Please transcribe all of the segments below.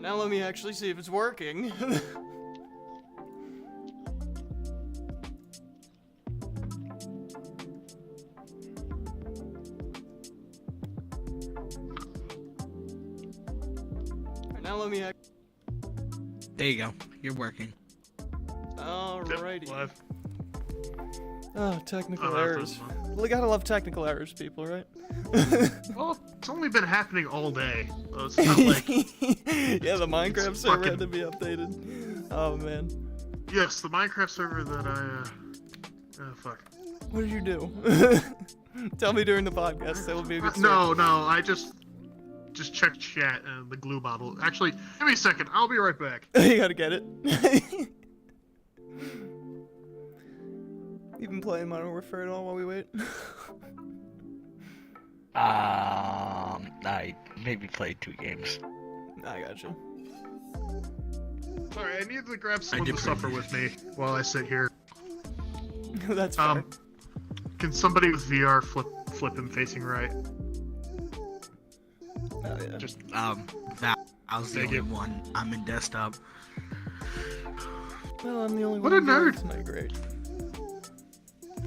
Alright, now let me actually see if it's working. Alright, now let me There you go. You're working. Alrighty. Live. Oh, technical Oh, errors. We gotta love technical errors, people, right? Well, it's only been happening all day. So it's not like... Yeah, the Minecraft server fucking- had to be updated. Oh, man. Yes, the Minecraft server that I, oh, fuck. What did you do? Tell me during the podcast. That would be a good story. No, I just checked chat and the glue bottle. Actually, give me a second. I'll be right back. You gotta get it. You been playing Modern Warfare at all while we wait? I maybe played 2 games. I gotcha. Sorry, I need to grab someone did to suffer with me while I sit here. That's fair. Can somebody with VR flip him facing right? Oh, yeah. Just That I was the Thank only you. one. I'm in desktop. Well, I'm the only What one. a nerd. It's not great.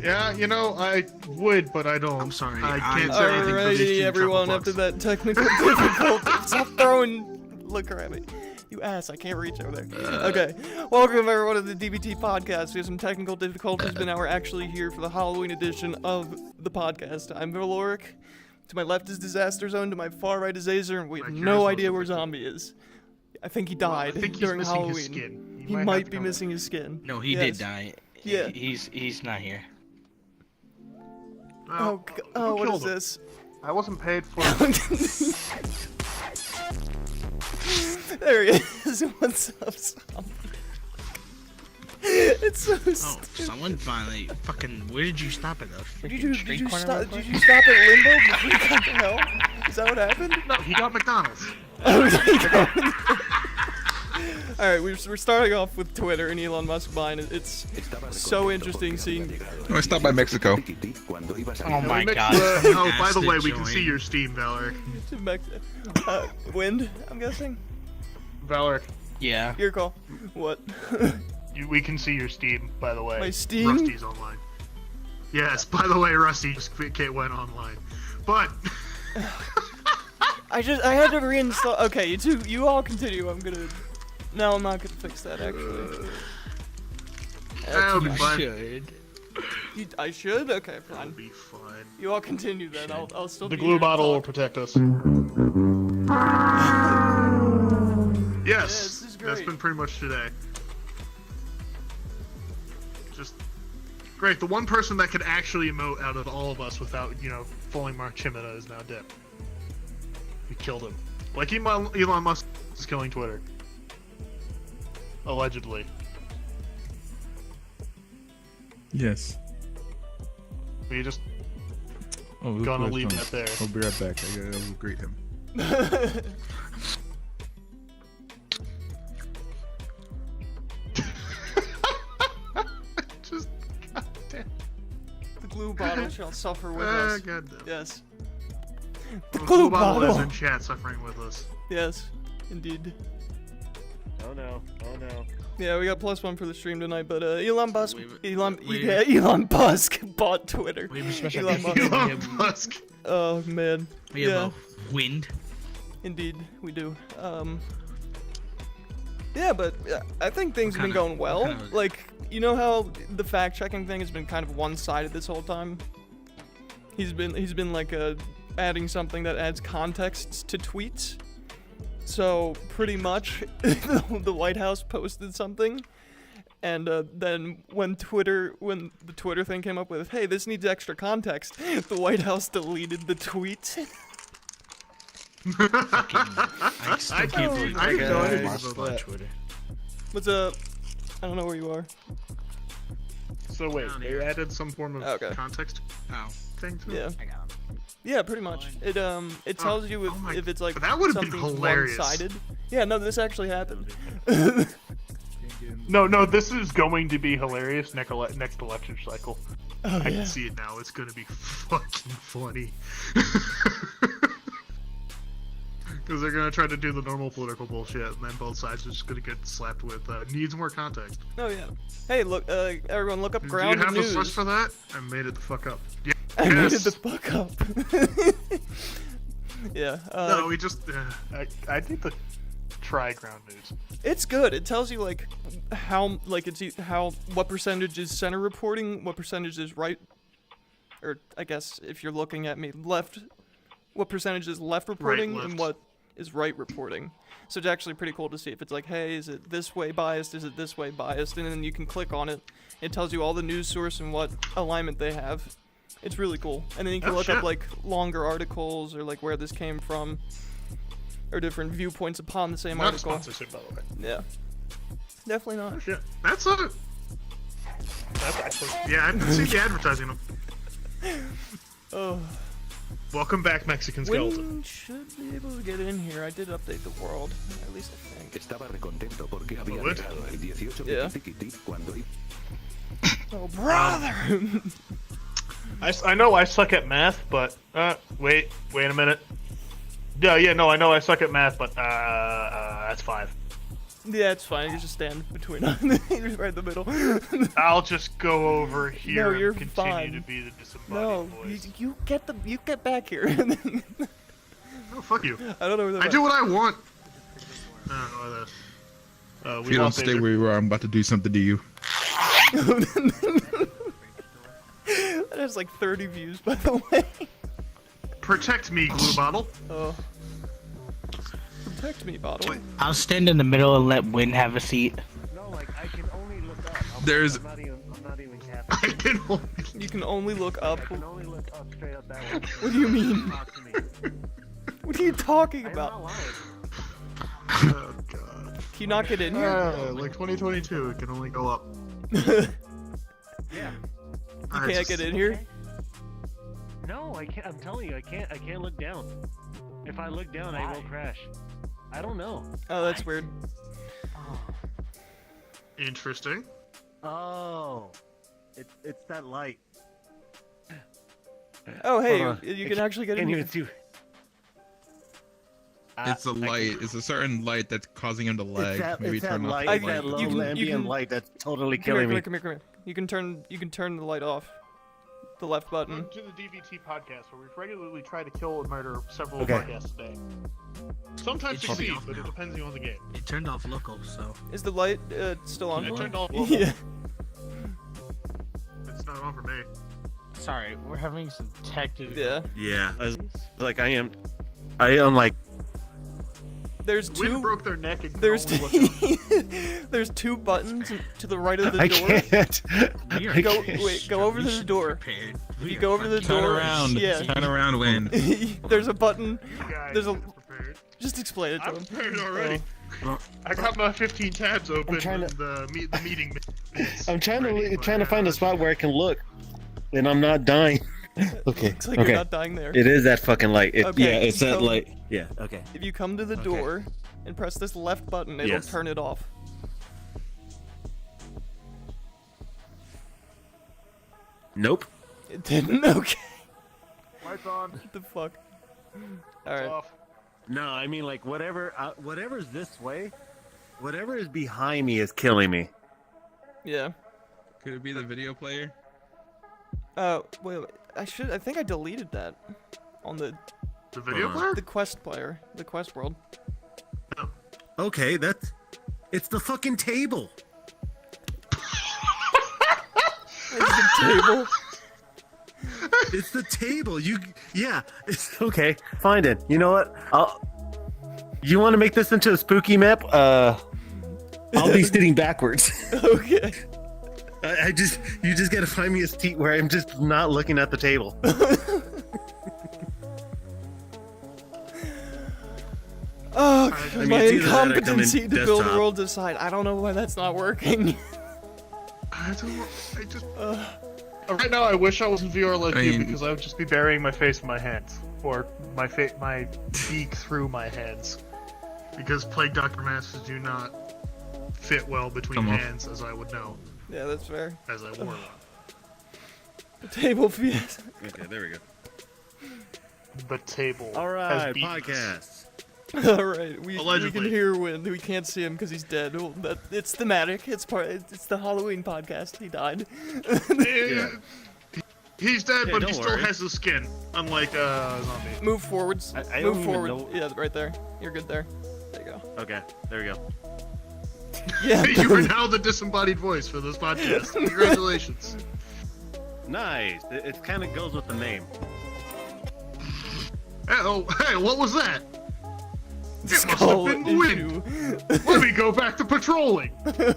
yeah, you know, I would, but I don't. I'm sorry, I I'm can't say anything for these Alrighty, two everyone, trouble after bugs. that technical difficulty. Stop throwing liquor at me. You ass, I can't reach over there. Okay, welcome everyone to the DVT podcast. We have some technical difficulties, but now we're actually here for the Halloween edition of the podcast. I'm Valoric. To my left is Disaster Zone, to my far right is Azer, and we have Like, no yours idea where wasn't Zombie is. I think he Well, I died think he's during missing Halloween. his skin. He have might to be come missing his skin. No, he Yes. did die. Yeah. He's not here. back. Oh, what killed is him? this? I wasn't paid for. There he is. What's up, Zombie? It's so Oh, stupid. someone finally fucking. Where did you stop at the Did freaking you street corner? stop? real quick? Did you stop at Limbo before you got to hell? Is that what happened? No, he got McDonald's. All right, we're starting off with Twitter and Elon Musk buying it. It's so interesting seeing. I stopped by Mexico. Oh my Mix- god. oh, by the Acid way, we can joint. see your Steam, Valeric. Wind, I'm guessing. Valeric, Yeah. Your call. What? we can see your Steam, by the way. My Steam? Rusty's online. Yes, by the way, Rusty just went online. But I had to reinstall. Okay, you all continue. I'm gonna. No, I'm not gonna fix that actually. that'll be You fine. should. I should. Okay, That'll fine. be fine. You all continue then. I'll still. The be glue here to bottle will talk. protect us. this is Yes, great. that's been pretty much today. Just great. The one person that could actually emote out of all of us without, fully Mark Chimera is now dead. We killed him. Like Elon Musk is killing Twitter. Allegedly. Yes. We just Oh, gonna that's leave fine. that there. I'll be right back. I will greet him. just goddamn. The glue bottle shall suffer with us. Goddamn. Yes. The The glue bottle is bottle. in chat suffering with us. Yes, indeed. Oh no, oh no. Yeah, we got +1 for the stream tonight, but Elon Musk, Elon Musk bought Twitter. We have a special Elon guest. Musk. We Elon have, Musk. Oh man. we have Yeah, a wind. indeed, we do. Yeah, but I think things have been kinda- going well. what kinda- Like, you know how the fact-checking thing has been kind of one-sided this whole time. He's been like adding something that adds context to tweets. So pretty much, the White House posted something, and then when the Twitter thing came up with, "Hey, this needs extra context," the White House deleted the tweet. I still can't believe I that didn't know guy anything is about on that. Twitter. What's up? I don't know where you are. So wait, Down they here. added some form of Okay. context Oh, thing to it? Yeah. I got him. Yeah, pretty much. It tells you oh my- if it's like that would've been something's hilarious. one-sided. Yeah, no, this actually happened. No, this is going to be hilarious next election cycle. Oh, I yeah. can see it now. It's gonna be fucking funny. Because they're gonna try to do the normal political bullshit, and then both sides are just gonna get slapped with needs more context. Oh yeah. Hey, look, everyone, look up Do you ground have news. a source for that? I made it the fuck up. Yeah. I made Yes. it the fuck up. Yeah. No, we just. I need to try ground news. It's good. It tells you like how what percentage is center reporting, what percentage is right, or I guess if you're looking at me left, what percentage is left reporting left. and what is right reporting. So it's actually pretty cool to see if it's like, hey, is it this way biased? Is it this way biased? And then you can click on it. It tells you all the news source and what alignment they have. It's really cool. And then you can Oh, look shit. up like longer articles or like where this came from, or different viewpoints upon the same Not a article. sponsorship, by the way. Yeah. Definitely not. Shit. That's it. That's actually. Yeah, I didn't see the advertising. Oh. Welcome back, Mexican Skeleton. When should be able to get in here. I did update the world, at least I think. Estaba recontento porque había What? llegado el 18 Yeah. Kitty cuando Oh, brother! I know I suck at math, but wait a minute. Yeah, no, I know I suck at math, but that's 5. Yeah, it's fine. You just stand between us. You're just right in the middle. I'll just go over here No, you're and continue fine. to be the disembodied No, voice. you get back here. Oh, fuck you. I don't know where I do what I want. If you don't stay where you are, I'm about to do something to you. That has like 30 views, by the way. Protect me, glue bottle. Oh. Protect me, bottle. I'll stand in the middle and let Win have a seat. No, like I can only look up. There's- I'm not even capping. I can only. You can only look up. I can only look up straight up that way. What do you mean? Talk to me. What are you talking I'm not about? lying. Oh, God. Can you not get in here? Like 2022, it can only go up. Yeah. You can't get in here? No, I can't. I'm telling you, I can't look down. If I look down, I will crash. I don't know. Oh, that's weird. Interesting. Oh, it's that light. Oh, hey, Hold on. you can actually get in Can't here. even see. It's a light. It's a certain light that's causing him to lag. Maybe it's that turn off light. the It's that light. low you can- ambient light that's totally Come here, killing me. come here. You can turn the light off. The left button. To the DVT podcast, where we regularly try to kill and murder several Okay. podcasts a day. Sometimes It should be succeed, off but it now. depends on the game. It turned off local, so. Is the light still on? I turned off. Yeah. It's not on for me. Sorry, we're having some tech to Yeah. Yeah, like I am like. There's Wind two. broke their neck and could There's only look up. there's two buttons to the right of the I door. can't. We are Go- just- wait, go over we to the should door. be prepared. If We you are go over to the fucking- Turn door. around. Yeah. Turn around, Win. There's a button. You guys There's a- are prepared. Just explain it to I'm him. prepared already. Oh. I got my 15 tabs open. I'm trying to- and the meeting. minutes I'm trying ready, to but, find a spot where I can look, and I'm not dying. Okay. Looks like okay. you're not dying there. It is that fucking light. Okay, Yeah, it's that so- light. Yeah. Okay. If you come to the door and press this left button, it'll Yes. turn it off. Nope. It didn't? Okay. Lights on. What the fuck? It's Alright. off. No, I mean like whatever's this way, whatever is behind me is killing me. Yeah. Could it be the video player? Wait. I think I deleted that on the The video player? quest player, the quest world. Okay, it's the fucking table. It's the table. It's the table. It's okay. Find it. You know what? You want to make this into a spooky map? I'll be sitting backwards. Okay. You just gotta find me a seat where I'm just not looking at the table. Oh, I mean, my it's either that or come in incompetency to build desktop. worlds aside. I don't know why that's not working. I just. Right now, I wish I was in VR like you because I would just be burying my face in my hands, or my beak through my hands, because Plague Doctor masks do not fit well between Come on. hands, as I would know, Yeah, that's fair. as I wore one. The table feels. Okay, there we go. The table. All has right, beaks. podcast. All right, we can Allegedly. hear Wind. We can't see him because he's dead. Well, it's thematic. It's the Halloween podcast. He died. Yeah. He's dead, but he don't still worry. has his skin, unlike zombie. Move forwards. I Move don't even forward. know- Yeah, right there. You're good there. There you go. Okay, there we go. Yeah. You are now the disembodied voice for this podcast. Congratulations. Nice. It kind of goes with the name. Hey, what was that? It must have Skull been the wind. issue. Let me go back to patrolling. It's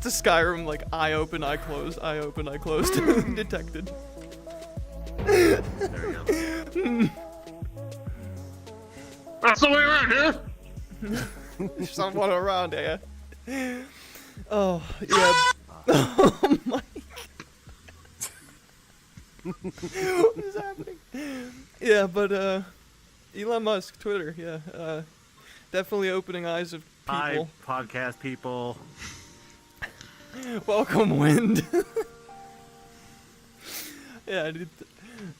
the Skyrim, like, eye open, eye close, eye open, eye closed. Detected. There we go. That's the way around here. Someone around here. Oh, yeah. Oh my. What is happening? Yeah, but, Elon Musk, Twitter, yeah. Definitely opening eyes of Hi, people. podcast people. Welcome, Wind. Yeah, dude.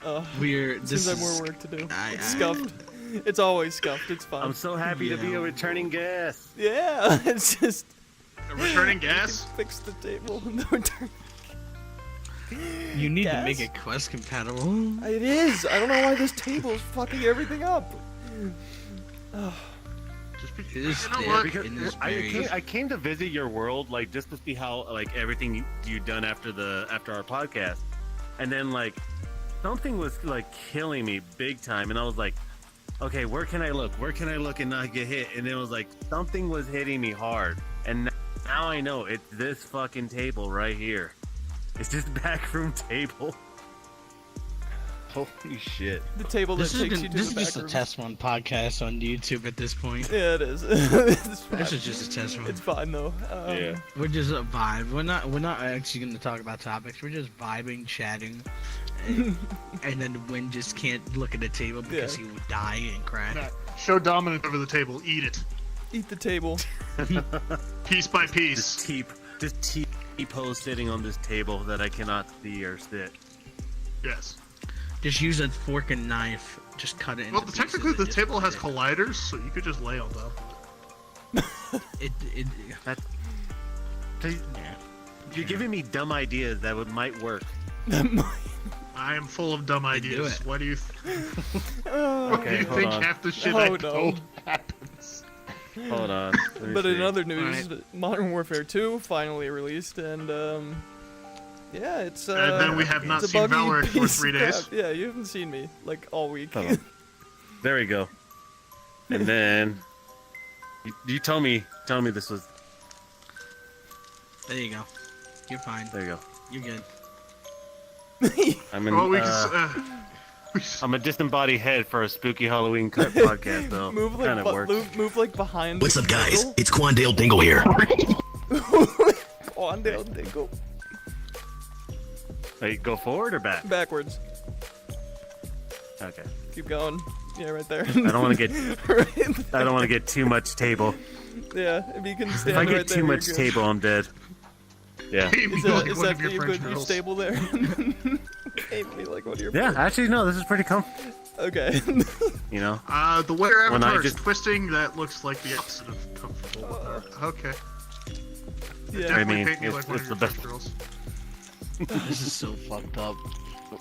This Seems like is more work to do. I- It's scuffed. It's always scuffed. It's fine. I'm so happy to be Yeah. a returning guest. Yeah, it's just Returning gas. fix the table. No turn. You need to Gas? make it quest compatible. It is. I don't know why this table's fucking everything up. Just be, It is you know there what? Because in this I very- came to visit your world, like just to see how like everything you've done after our podcast, and then like something was like killing me big time, and I was like, okay, where can I look? Where can I look and not get hit? And it was like something was hitting me hard, and now I know it's this fucking table right here. It's this backroom table. Holy shit! The table that This takes is, you to this the is back just a room. test one podcast on YouTube at this point. Yeah, it is. It's fine. This is just a test one. It's fine though. Yeah. We're just a vibe. We're not actually going to talk about topics. We're just vibing, chatting, and then Win just can't look at the table because Yeah. he would die and crash. Nah, show dominance over the table. Eat it. Eat the table. Piece by piece. Just T-pose sitting on this table that I cannot see or sit. Yes. Just use a fork and knife. Just cut it. Well, into technically pieces the and just table put has it. colliders, so you could just lay on top. It You're giving me dumb ideas that might work. I am full of dumb do ideas. it. What do you Oh, what do Okay, you hold think on. half the shit Oh, I no. told happens? Hold on. let me But in see. other news, Modern Warfare 2 finally released, and yeah, it's And then we have not it's a seen buggy Valorant for piece 3 of days. crap. Yeah, you haven't seen me like all week. Hold on. There we go. And then you told me this was. There you go. You're fine. There you go. You're good. I'm in. Well, we I'm a disembodied head for a spooky Halloween cut podcast, though. Move like kind of works. move like behind. What's the up, guys? table. It's Quandale Dingle here. Quandale Dingle. Wait, go forward or back? Backwards. Okay. Keep going. Yeah, right there. I don't want to get. Right I don't want to get too much table. Yeah, if you can If stand I right get there, too you're much good. table, I'm dead. Yeah. Hate me Is like that, one is of that your you French good? You girls. stable there? Hate me like one of your Yeah. friends. Actually, no. This is pretty comfortable. Okay. You know. The way your When I avatar is just- twisting, that looks like the opposite of comfortable. Okay. yeah. I Definitely mean, paint me it's- like one it's of the your best. French girls. This is so fucked up.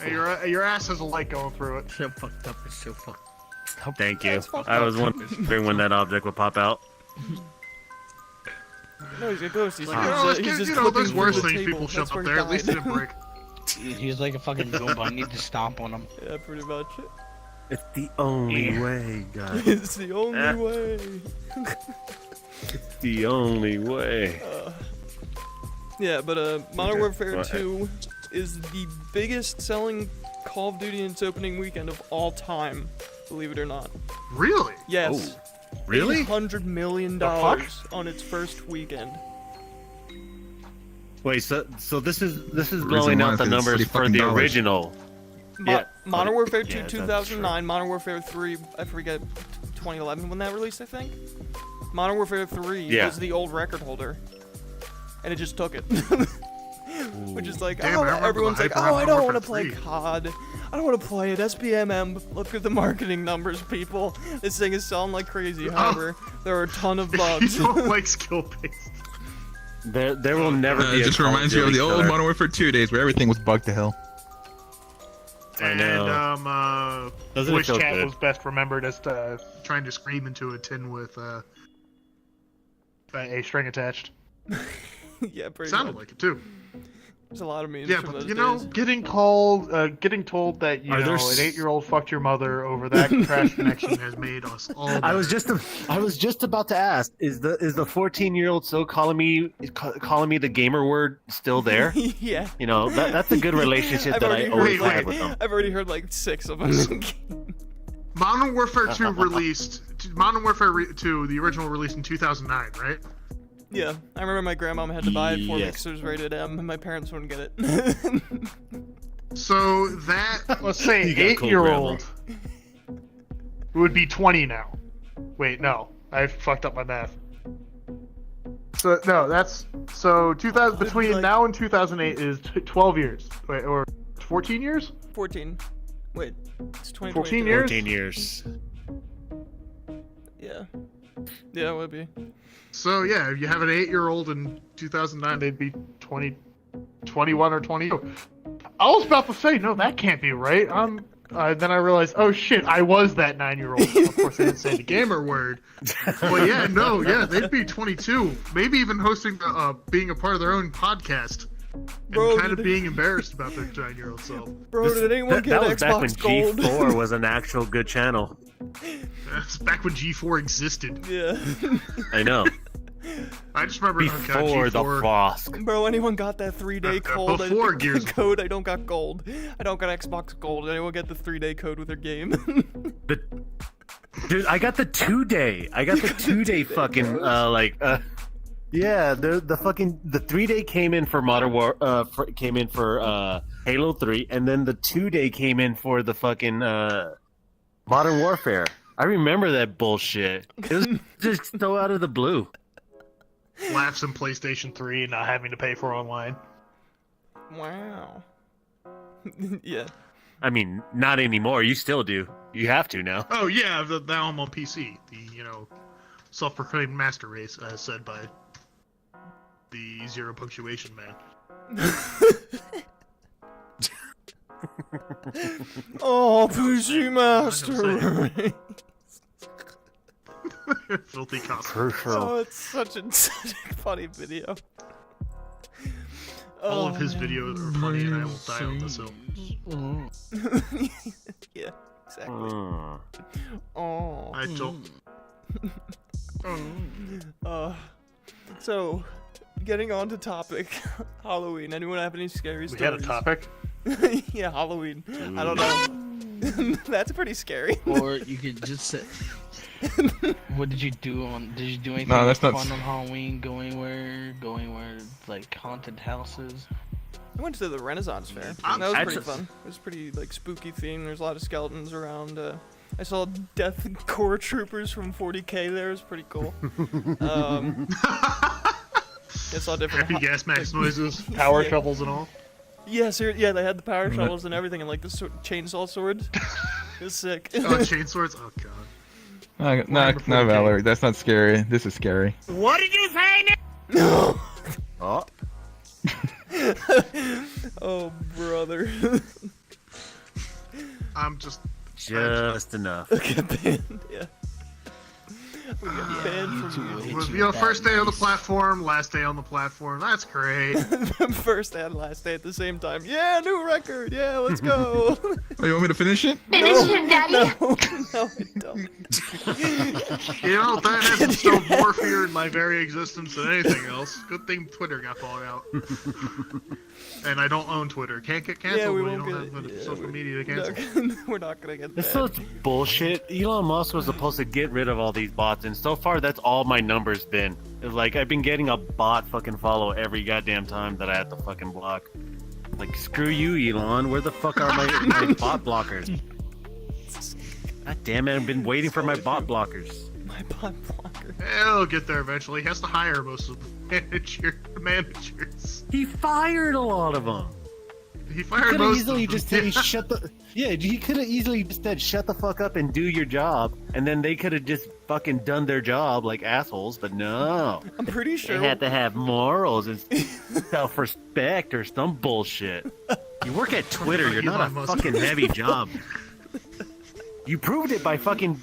Hey, your ass has a light going through it. So fucked up. It's so fucked up. Thank you. That's fucked I was up. wondering when that object would pop out. No, he's a ghost. He's, You know, he's just you know, clipping there's through worse the things table. people shove That's up where there. he At least it died. didn't break. He's like a fucking goomba. I need to stomp on him. Yeah, pretty much. It's the only Yeah. way, guys. It's the only Eh. way. The only way. Yeah, but Modern Okay, Warfare go ahead. 2 is the biggest selling Call of Duty in its opening weekend of all time. Believe it or not. Really? Yes. Really? $800 million The fuck? on its first weekend. Wait, so this is Reason blowing why out the it's numbers $30 for the fucking original. Yeah. Modern Warfare 2 Yeah, that's 2009, Modern Warfare 3, I forget, 2011 when that released, I think. Modern Warfare 3 Yeah. was the old record holder. And it just took it. which is like, Damn, I remember everyone's the like, hype around oh, I don't Modern want to Warfare play 3. COD. I don't want to play it. SBMM. Look at the marketing numbers, people. This thing is selling like crazy. However, there are a ton of You bugs. don't like skill-based. There will never be. It a just Call reminds me of Duty the old killer. Modern Warfare 2 days where everything was bugged to hell. I know. And Doesn't it voice feel chat good? was best remembered as trying to scream into a tin with a string attached. Yeah, pretty Sounded much. like it too. There's a lot of memes Yeah, from but those you know, days. getting told that Are there an s- 8-year-old fucked your mother over that crash connection has made us all. I was just about to ask: is the 14-year-old still calling me the gamer word still there? Yeah. You know, that's a good relationship I've that I already always heard- had with them. I've already heard like 6 of them. Modern Warfare 2 released. Modern Warfare 2, the original released in 2009, right? Yeah, I remember my grandmom had to buy it for me Yes. because it was rated M, and my parents wouldn't get it. So that, let's say, You got cool 8-year-old would be 20 now. Wait, no, I fucked up my math. So no, that's so 2000 between Like- now and 2008 is 12 years. Wait, or 14 years? 14. Wait, it's 20. 14 years? 14 years. Yeah. Yeah, it would be. So yeah, if you have an 8-year-old in 2009, they'd be 21 or 22. I was about to say, no, that can't be right. Then I realized, oh shit, I was that 9-year-old. Of course, I didn't say the gamer word. But yeah, no, yeah, they'd be 22. Maybe even hosting, being a part of their own podcast. And Bro, kind of did- being embarrassed about their 9-year-old self. Bro, did anyone That get was back when Xbox Gold? G4 was an actual good channel. That's back when G4 existed. Yeah. I know. I just remember Before the G4. frost. Bro, anyone got that 3-day code? Before Gears. Code, I don't got gold. I don't got Xbox Gold. Anyone get the 3-day code with their game? Dude, I got the 2-day. I got the 2-day fucking yeah, the fucking the 3-day came in for came in for Halo 3, and then the 2-day came in for the fucking Modern Warfare. I remember that bullshit. It was just so out of the blue. Laughs in PlayStation 3 and not having to pay for online. Wow. Yeah. I mean, not anymore. You still do. You have to now. Oh yeah, now I'm on PC. The self-proclaimed master race, as said by the Zero Punctuation Man. Oh, PC Master. Filthy costume. Crucial. Oh, it's such a funny video. All of Oh, his man. videos are funny, and I will die on this hill. Yeah, exactly. Mm. Oh. I don't. So, getting on to topic, Halloween. Anyone have any scary We stories? had a topic. Yeah, Halloween. I don't know. That's pretty scary. Or you could just say, what did you do Did you do anything No, that's not fun on Halloween? Going where, like haunted houses? I went to the Renaissance Fair. I'm- That was pretty Actually- fun. It was pretty like spooky theme. There's a lot of skeletons around. I saw Death Corps troopers from 40K there. It was pretty cool. I saw different. Happy gas mask noises, power Yeah. shovels, and all. Yeah, yeah, they had the power shovels and everything, and like the chainsaw swords. It was sick. Oh, chainswords. Oh god. No, Valerie, that's not scary. This is scary. What did you say? No. Oh, Oh, brother. I'm just. just enough. Get banned. Yeah. We got banned from First day on the platform, last day on the platform. That's great. first and last day at the same time. Yeah, new record. Yeah, let's go. Oh, you want me to finish it? No, no, I don't. That has instilled more fear in my very existence than anything else. Good thing Twitter got bought out. And I don't own Twitter. Can't get canceled Yeah, we when you won't don't get have it. the Yeah, social media to No, cancel. we're not gonna get This banned. is bullshit. Elon Musk was supposed to get rid of all these bots, and so far that's all my numbers been. It's like I've been getting a bot fucking follow every goddamn time that I have to fucking block. Like, screw you, Elon. Where the fuck are my bot blockers? God damn it, I've been waiting for my bot blockers. My bot blocker. He'll get there eventually. He has to hire most of them. managers. He fired a lot of them. He He fired could have most easily of them. just said, "Shut the." Yeah, he could have easily just said, "Shut the fuck up and do your job," and then they could have just fucking done their job like assholes. But no, I'm pretty sure. they had to have morals and self-respect or some bullshit. You work at Twitter. You're not a Elon Musk. fucking heavy job. You proved it by fucking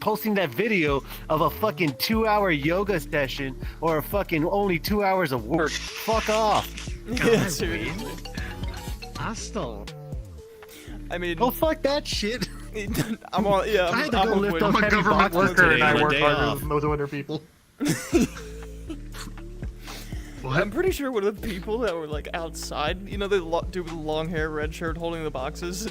posting that video of a fucking 2-hour yoga session or a fucking only 2 hours of work. Fuck off. Yeah, seriously. Hostile. I mean, Oh fuck that shit. I'm all, yeah. I had to I'm go on lift with up I'm a heavy government boxes worker today and I on a work day harder off. than most other people. I'm pretty sure one of the people that were like outside, you know, the dude with the long hair, red shirt, holding the boxes.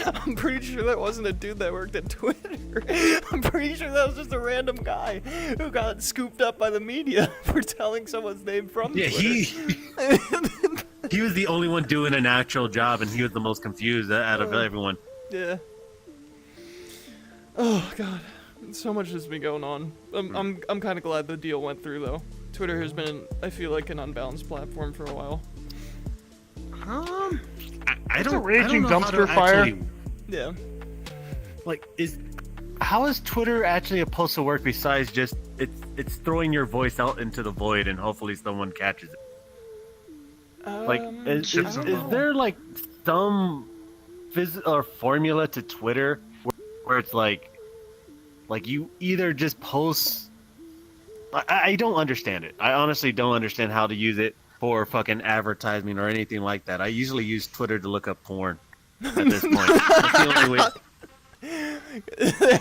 I'm pretty sure that wasn't a dude that worked at Twitter. I'm pretty sure that was just a random guy who got scooped up by the media for telling someone's name from Yeah, Twitter. he was the only one doing an actual job, and he was the most confused out of everyone. Yeah. Oh god, so much has been going on. I'm kind of glad the deal went through though. Twitter has been, I feel like, an unbalanced platform for a while. I It's don't. a raging I don't know how to dumpster fire. actually- Yeah. like, how is Twitter actually supposed to work besides just it's throwing your voice out into the void and hopefully someone catches it? Like, is Chips and all. there like some or formula to Twitter where it's like you either just post? I don't understand it. I honestly don't understand how to use it for fucking advertising or anything like that. I usually use Twitter to look up porn at this point. That's the only way.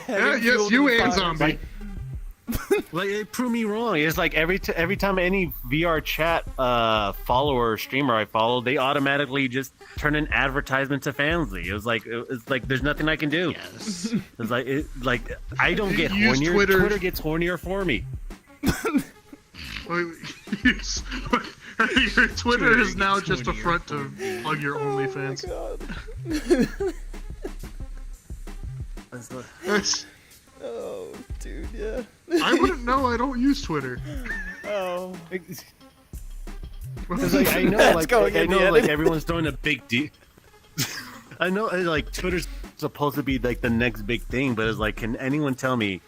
Yeah, yes, you and Zombie. Like, it proved me wrong. It's like every time any VR chat follower or streamer I follow, they automatically just turn an advertisement to Fansly. It's like there's nothing I can do. Yes. It's like I don't get Use hornier. Twitter. Twitter gets hornier for me. Your Twitter is now gets just a hornier front to plug your OnlyFans. That's- Oh, dude, yeah. I wouldn't know. I don't use Twitter. Oh. It's like I know, That's like going I in the know, like edit. everyone's throwing a big deal. I know, like Twitter's supposed to be like the next big thing, but it's like, can anyone tell me,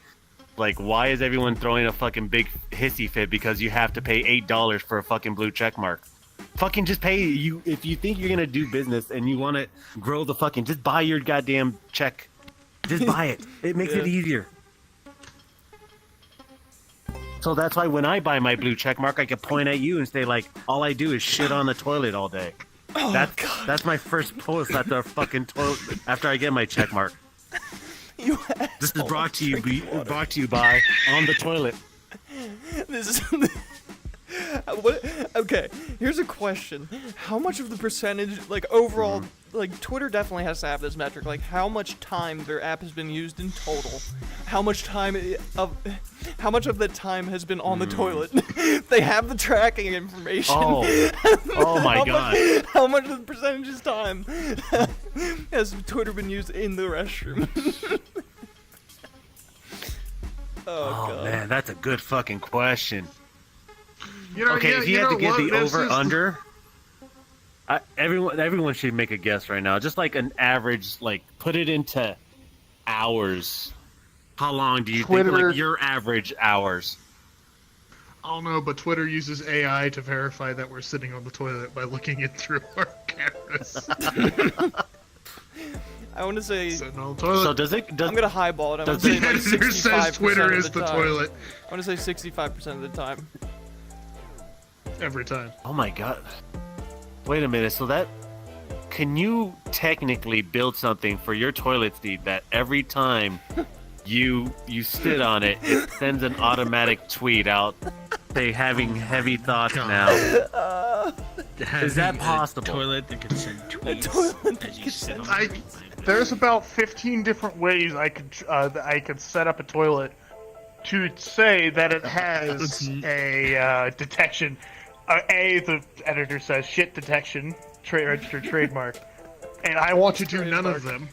like, why is everyone throwing a fucking big hissy fit because you have to pay $8 for a fucking blue check mark? Fucking just pay you if you think you're gonna do business and you want to grow the fucking. Just buy your goddamn check. Just buy it. It makes it Yeah. easier. So that's why when I buy my blue check mark, I can point at you and say like, all I do is shit on the toilet all day. Oh, That's my first post at the fucking toilet after I get my check mark. You This is brought to you by On the Toilet. This is what? Okay, here's a question: how much of the percentage, like overall, like Twitter definitely has to have this metric, like how much time their app has been used in total, how much of the time has been on the toilet? They have the tracking information. Oh my god. How much of the percentage of time has Twitter been used in the restroom? Oh God. man, that's a good fucking question. You know, Okay, yeah, if you had know to get what? the This over is- under, everyone should make a guess right now. Just like an average, like put it into hours. How long do you think Twitter- like your average hours? I don't know, but Twitter uses AI to verify that we're sitting on the toilet by looking in through our cameras. I want to say Sitting on the toilet. So does it? Does I'm gonna highball it. I'm gonna Does say the like editor 65% says Twitter of is the time. toilet I want to say 65% of the time. every time. Oh my god. Wait a minute. So that can you technically build something for your toilet seat that every time you sit on it, it sends an automatic tweet out, say having heavy thoughts now. Is that Having a possible? Toilet that can send tweets toilet as you sit on I- it. There's about 15 different ways I could set up a toilet to say that it has a detection. The editor says shit detection, registered trademark, and I want to do none of them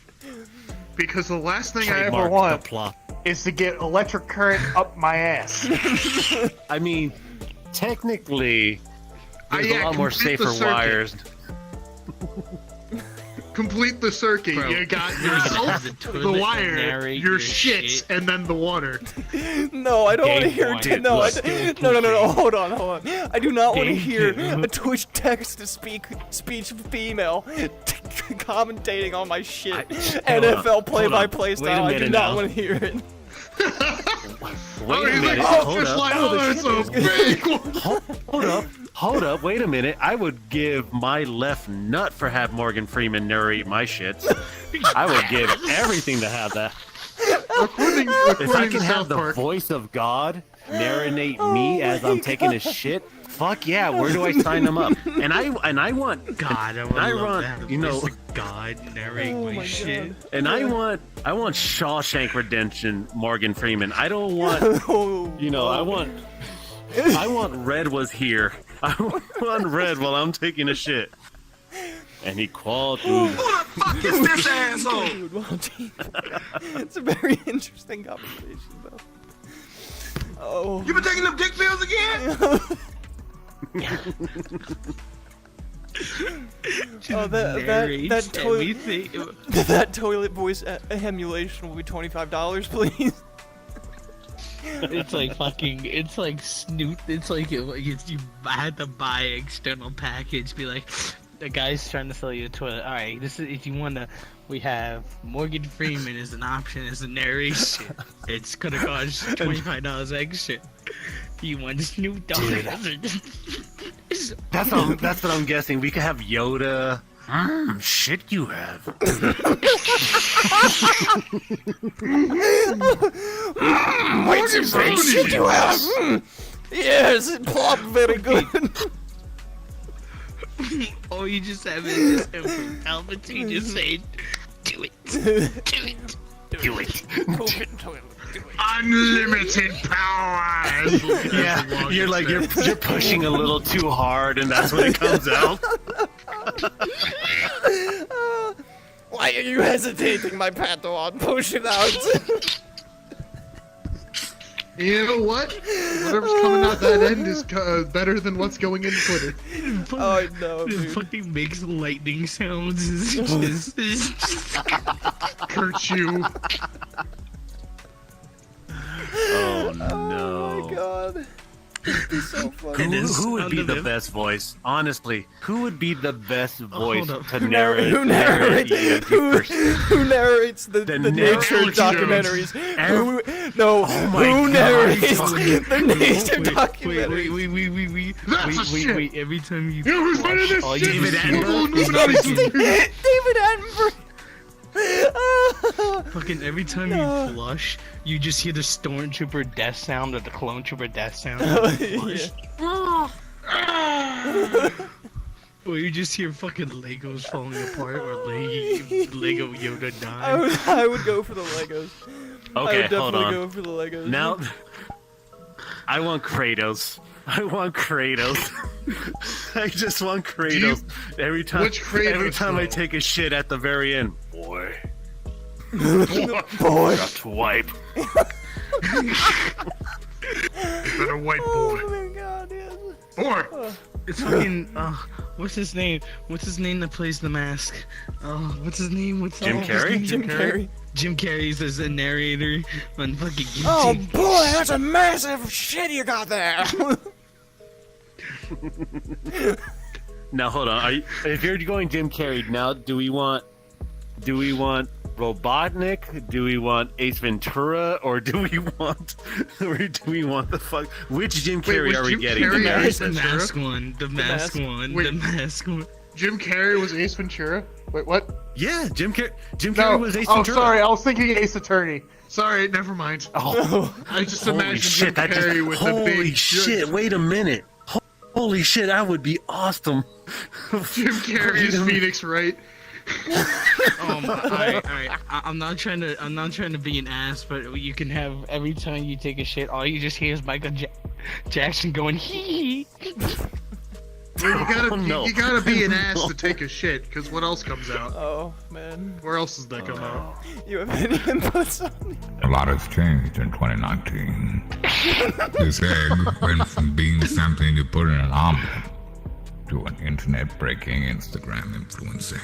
because the last thing I ever Trademark want the plot. is to get electric current up my ass. I mean, technically, there's Yeah, a lot more complete the safer circuit. wires. Complete the circuit. Bro, You got you're gonna yourself, have the the toilet wire, narrate your your shits, shit. and then the water. No, I don't want to Game hear. point. No, Dude, no. Hold on. I do not want to Game hear two. a Twitch text to speech female commentating on my shit. NFL play-by-play Wait a style. I do minute not now. want to hear it. Wait Oh, a he's minute. like, Hold fish up. line, oh, that's so big. Hold up. Wait a minute. I would give my left nut for have Morgan Freeman narrate my shits. I would give everything to have that. According If I to can South have the Park, voice of God narrate me as I'm taking a shit, fuck yeah, where do I sign them up? And I want God, I would I love want, to have you know- voice of God narrate Oh my my shit. God. and I want Shawshank Redemption Morgan Freeman. I don't want Oh, I want Red was here. I want Red while I'm taking a shit. And he crawled through. Fuck is this asshole? Dude, well, gee. It's a very interesting conversation, though. Oh. You been taking them dick pills again? Oh, that toilet everything. that toilet voice emulation will be $25, please. It's like fucking. It's like Snoop. It's like you had to buy an external package. Be like, the guy's trying to sell you a toilet. All right, this is if you wanna. We have Morgan Freeman as an option as a narration. It's gonna cost $25 extra. You want Snoop Dogg? That's what I'm guessing. We could have Yoda. Shit you have. What's your great shit you have? Yes, it plopped very good. All you just have is just him from Palpatine just saying, "Do it, do it, do it." unlimited powers. Yeah, you're pushing a little too hard, and that's when it comes out. Why are you hesitating, my Padawan? Push it out. You know what? Whatever's coming out that end is better than what's going in Twitter. Oh no, It dude. fucking makes lightning sounds. It's just Hurt you. Oh Oh my no. god. It's so funny. Who would be Sound of the him. best voice? Honestly, who would be the best voice hold up. to narrate? Who narrates? Who narrates the nature narration. documentaries? Who my narrates God. the nature documentaries? Wait. That's a shit. Wait. Every time you You know who's better than all this shit? you David hear- Attenborough? David Attenborough. Fucking every time No. you flush, you just hear the stormtrooper death sound or the clone trooper death sound. Yeah. Or you just hear fucking Legos falling apart or Lego Yoda I dying. would go for the Legos. I would Okay, definitely hold on. go for the Legos. Now, I want Kratos. I just want Kratos. Every time, Which Kratos, every time I though? take a shit at the very end. Boy, boy. got to wipe. Better white Oh boy. my god, yes. Boy. It's fucking what's his name? What's his name that plays the mask? Oh, what's his name? Jim Carrey? Jim Carrey. Jim Carrey's as a narrator on fucking YouTube. Oh boy, that's a massive shit you got there. Now hold on. If you're going Jim Carrey, now do we want Robotnik? Do we want Ace Ventura? Or do we want the fuck? Which Jim Carrey was are we Jim getting? Carrey The Ace The Ventura? mask one. The mask mask. one. Wait. The mask one. Jim Carrey was Ace Ventura? Wait, what? Yeah, Jim Carrey No. was Ace Oh, Ventura. sorry. I was thinking Ace Attorney. Sorry, never mind. Oh, I just holy imagined shit! Jim Carrey with the holy big shit! Wait a minute! Holy shit! That would be awesome. Jim Carrey's Phoenix Wright. Alright. I'm not trying to be an ass, but you can have every time you take a shit, all you just hear is Michael Jackson going hee hee. Well, you gotta, Oh, no. you gotta be an ass to take a shit, because what else comes out? Oh man, Where else does that come out? you have any inputs on? A lot has changed in 2019. This egg went from being something you put in an omelet to an internet-breaking Instagram influencer.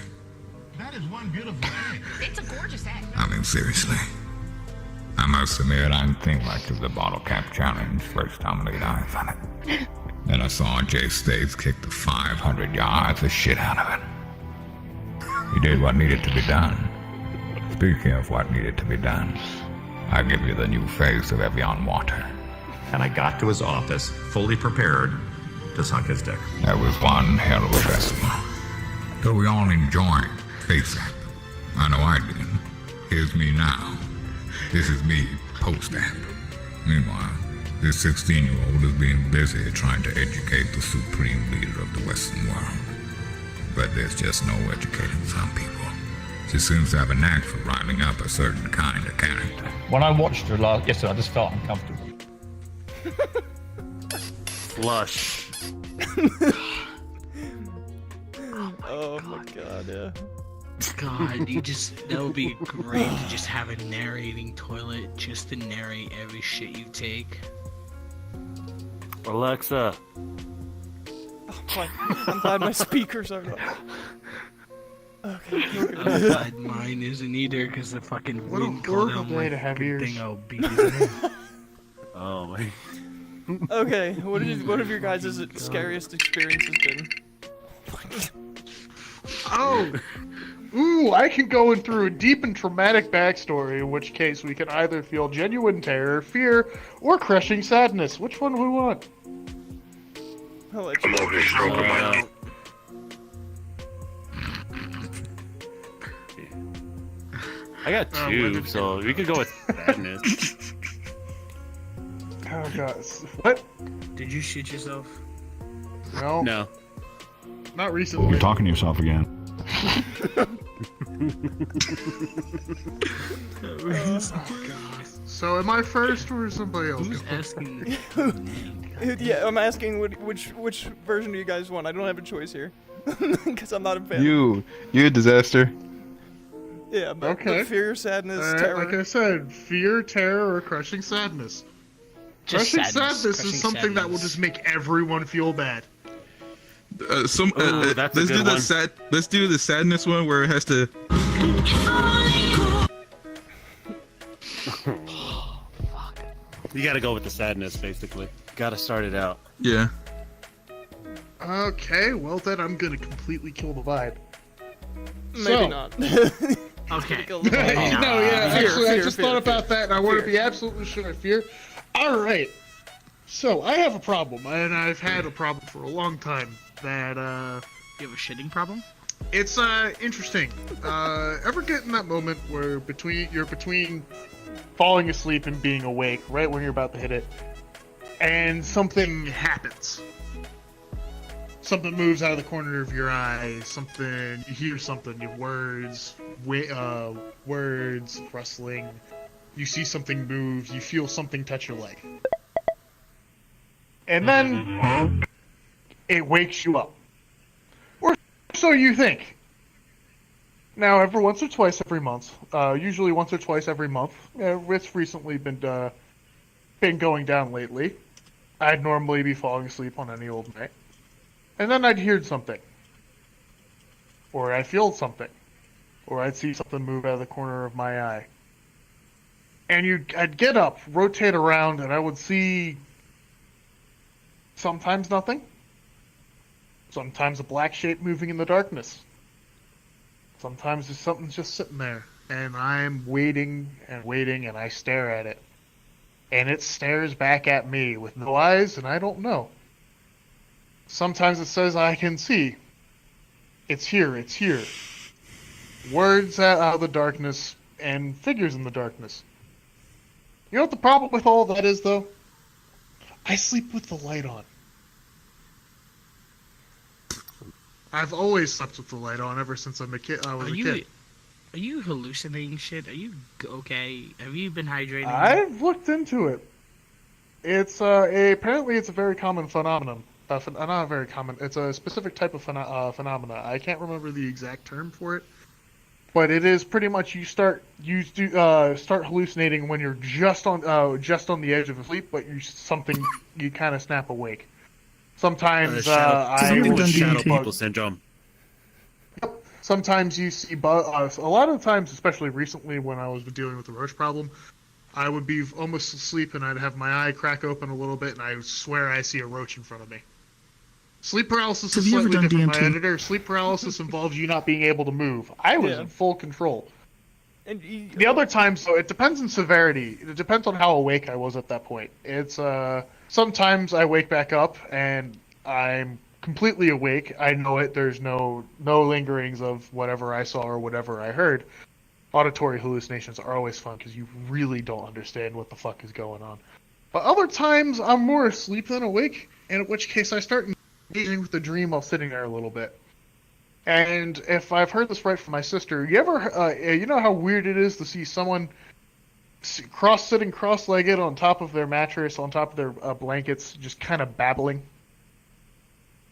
That is one beautiful egg. It's a gorgeous egg. I mean, seriously. I must admit, I didn't think much of the bottle cap challenge first time I laid eyes on it. Then I saw Jay States kick the 500 yards of shit out of it. He did what needed to be done. Speaking of what needed to be done, I give you the new face of Evian Water. And I got to his office fully prepared to suck his dick. That was one hell of a festival. Though we all enjoyed face-app. I know I did. Here's me now. This is me post-app. Meanwhile, this 16-year-old is being busy trying to educate the supreme leader of the Western world. But there's just no educating some people. She seems to have a knack for riling up a certain kind of character. When I watched her yesterday, I just felt uncomfortable. Flush. Oh my god, yeah. God, that would be great to just have a narrating toilet just to narrate every shit you take. Alexa. I'm glad my speakers are. Okay. I'm glad mine isn't either, because the fucking What a wind called horrible out way my to have fucking ears. thing. I'll beat his head. Oh my. Okay, what have your guys' scariest experiences been? Oh! Ooh, I can go in through a deep and traumatic backstory, in which case we can either feel genuine terror, fear, or crushing sadness. Which one do we want? I'll let you. I got two, so we could go with sadness. Oh god. What? Did you shit yourself? No, No. not recently. You're talking to yourself again. So am I first or is somebody else? Who's go? asking? Yeah, I'm asking which version do you guys want? I don't have a choice here, because I'm not a fan. You disaster. Yeah, but Okay. fear, sadness, Alright, terror. like I said, fear, terror, or crushing sadness. Just Crushing sadness Crushing is something that will sadness. just make everyone feel bad. Ooh, that's a let's good do the one. let's do the sadness one where it has to. You gotta go with the sadness, basically. Gotta start it out. Yeah. Okay, well then I'm gonna completely kill the vibe. Maybe So- not. Okay. No, yeah, Fear, actually, I fear, just fear, thought about fear. that, and I want to be absolutely sure. Fear. All right. So I have a problem, and I've had a problem for a long time. That You have a shitting problem? it's interesting. Ever get in that moment where you're between falling asleep and being awake, right when you're about to hit it, and something happens. Something moves out of the corner of your eye. You hear something. Your words, words rustling. You see something move. You feel something touch your leg, and then it wakes you up, or so you think. Now, every once or twice every month, usually once or twice every month. It's recently been going down lately. I'd normally be falling asleep on any old night. And then I'd hear something. Or I'd feel something. Or I'd see something move out of the corner of my eye. And I'd get up, rotate around, and I would see sometimes nothing. Sometimes a black shape moving in the darkness. Sometimes there's something just sitting there. And I'm waiting and waiting, and I stare at it. And it stares back at me with no eyes, and I don't know. Sometimes it says I can see. It's here, it's here. Words out of the darkness and figures in the darkness. You know what the problem with all that is, though? I sleep with the light on. I've always slept with the light on ever since I'm a kid. I was a kid. Are you hallucinating shit? Are you okay? Have you been hydrating? I've looked into it. It's apparently it's a very common phenomenon. not a very common. It's a specific type of phenomena. I can't remember the exact term for it, but it is pretty much start hallucinating when you're just on the edge of sleep, but you kind of snap awake. Sometimes shadow people syndrome. Sometimes you see a lot of the times, especially recently when I was dealing with the roach problem, I would be almost asleep and I'd have my eye crack open a little bit and I swear I see a roach in front of me. Sleep paralysis is slightly different, my editor. Sleep paralysis involves you not being able to move. I was in full control. And the other times, though, it depends on severity. It depends on how awake I was at that point. It's sometimes I wake back up and I'm completely awake. I know it. There's no lingerings of whatever I saw or whatever I heard. Auditory hallucinations are always fun because you really don't understand what the fuck is going on. But other times I'm more asleep than awake, in which case I start engaging with the dream while sitting there a little bit. And if I've heard this right from my sister, you know how weird it is to see someone sitting cross-legged on top of their mattress, on top of their blankets, just kind of babbling?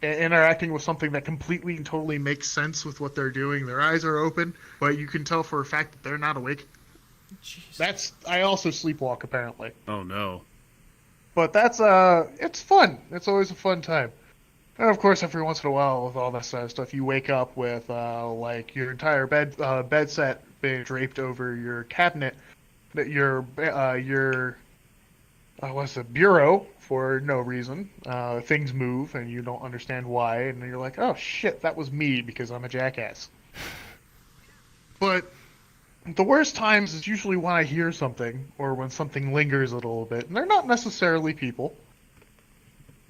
Interacting with something that completely and totally makes sense with what they're doing. Their eyes are open, but you can tell for a fact that they're not awake. Jeez. I also sleepwalk, apparently. Oh no. But that's it's fun. It's always a fun time. And of course, every once in a while, with all that sort of stuff, you wake up with like your entire bed set being draped over your cabinet, that your what's the bureau for no reason. Things move and you don't understand why, and you're like, oh shit, that was me because I'm a jackass. But the worst times is usually when I hear something or when something lingers a little bit, and they're not necessarily people.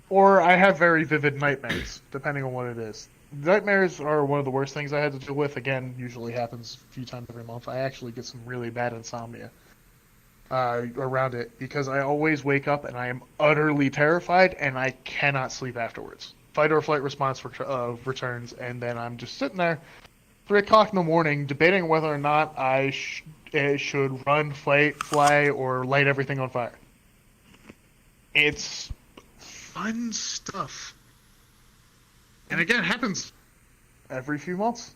Or I have very vivid nightmares, depending on what it is. Nightmares are one of the worst things I had to deal with. Again, usually happens a few times every month. I actually get some really bad insomnia around it because I always wake up and I am utterly terrified and I cannot sleep afterwards. Fight or flight response returns, and then I'm just sitting there, 3 o'clock in the morning, debating whether or not I should run, fight, fly, or light everything on fire. It's fun stuff. And again, it happens every few months.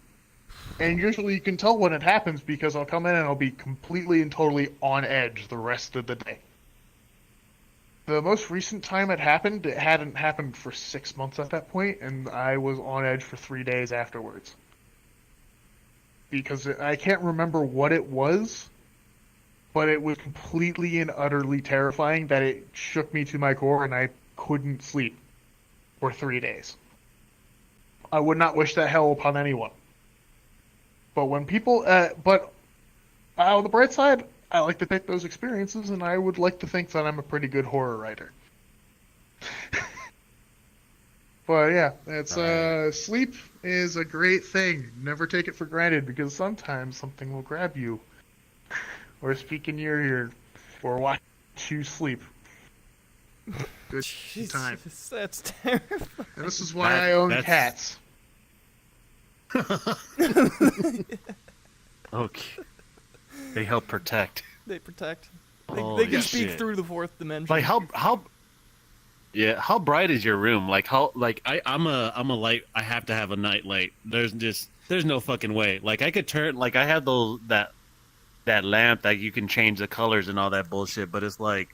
And usually you can tell when it happens because I'll come in and I'll be completely and totally on edge the rest of the day. The most recent time it hadn't happened for 6 months at that point, and I was on edge for 3 days afterwards. Because I can't remember what it was, but it was completely and utterly terrifying that it shook me to my core and I couldn't sleep for 3 days. I would not wish that hell upon anyone. But when people, but on the bright side, I like to take those experiences, and I would like to think that I'm a pretty good horror writer. But yeah, it's sleep is a great thing. Never take it for granted because sometimes something will grab you, or speak in your ear, or watch you sleep. Good time. That's terrible. And this is why I own cats. Okay. They help protect. They protect. Holy They can speak shit. through the 4th dimension. Like how bright is your room? Like I'm a light. I have to have a night light. There's no fucking way. Like I could turn, like I have that lamp that you can change the colors and all that bullshit, but it's like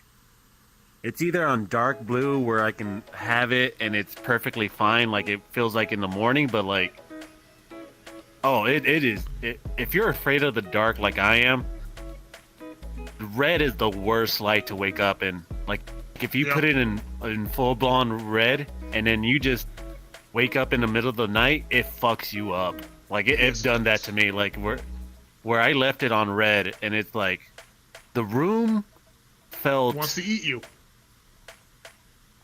it's either on dark blue where I can have it and it's perfectly fine, like it feels like in the morning, but like it is. If you're afraid of the dark like I am, red is the worst light to wake up in. Like if you put it in full blown red and then you just wake up in the middle of the night, it fucks you up. Like it's done that to me. Like where I left it on red and it's like the room felt Wants to eat you.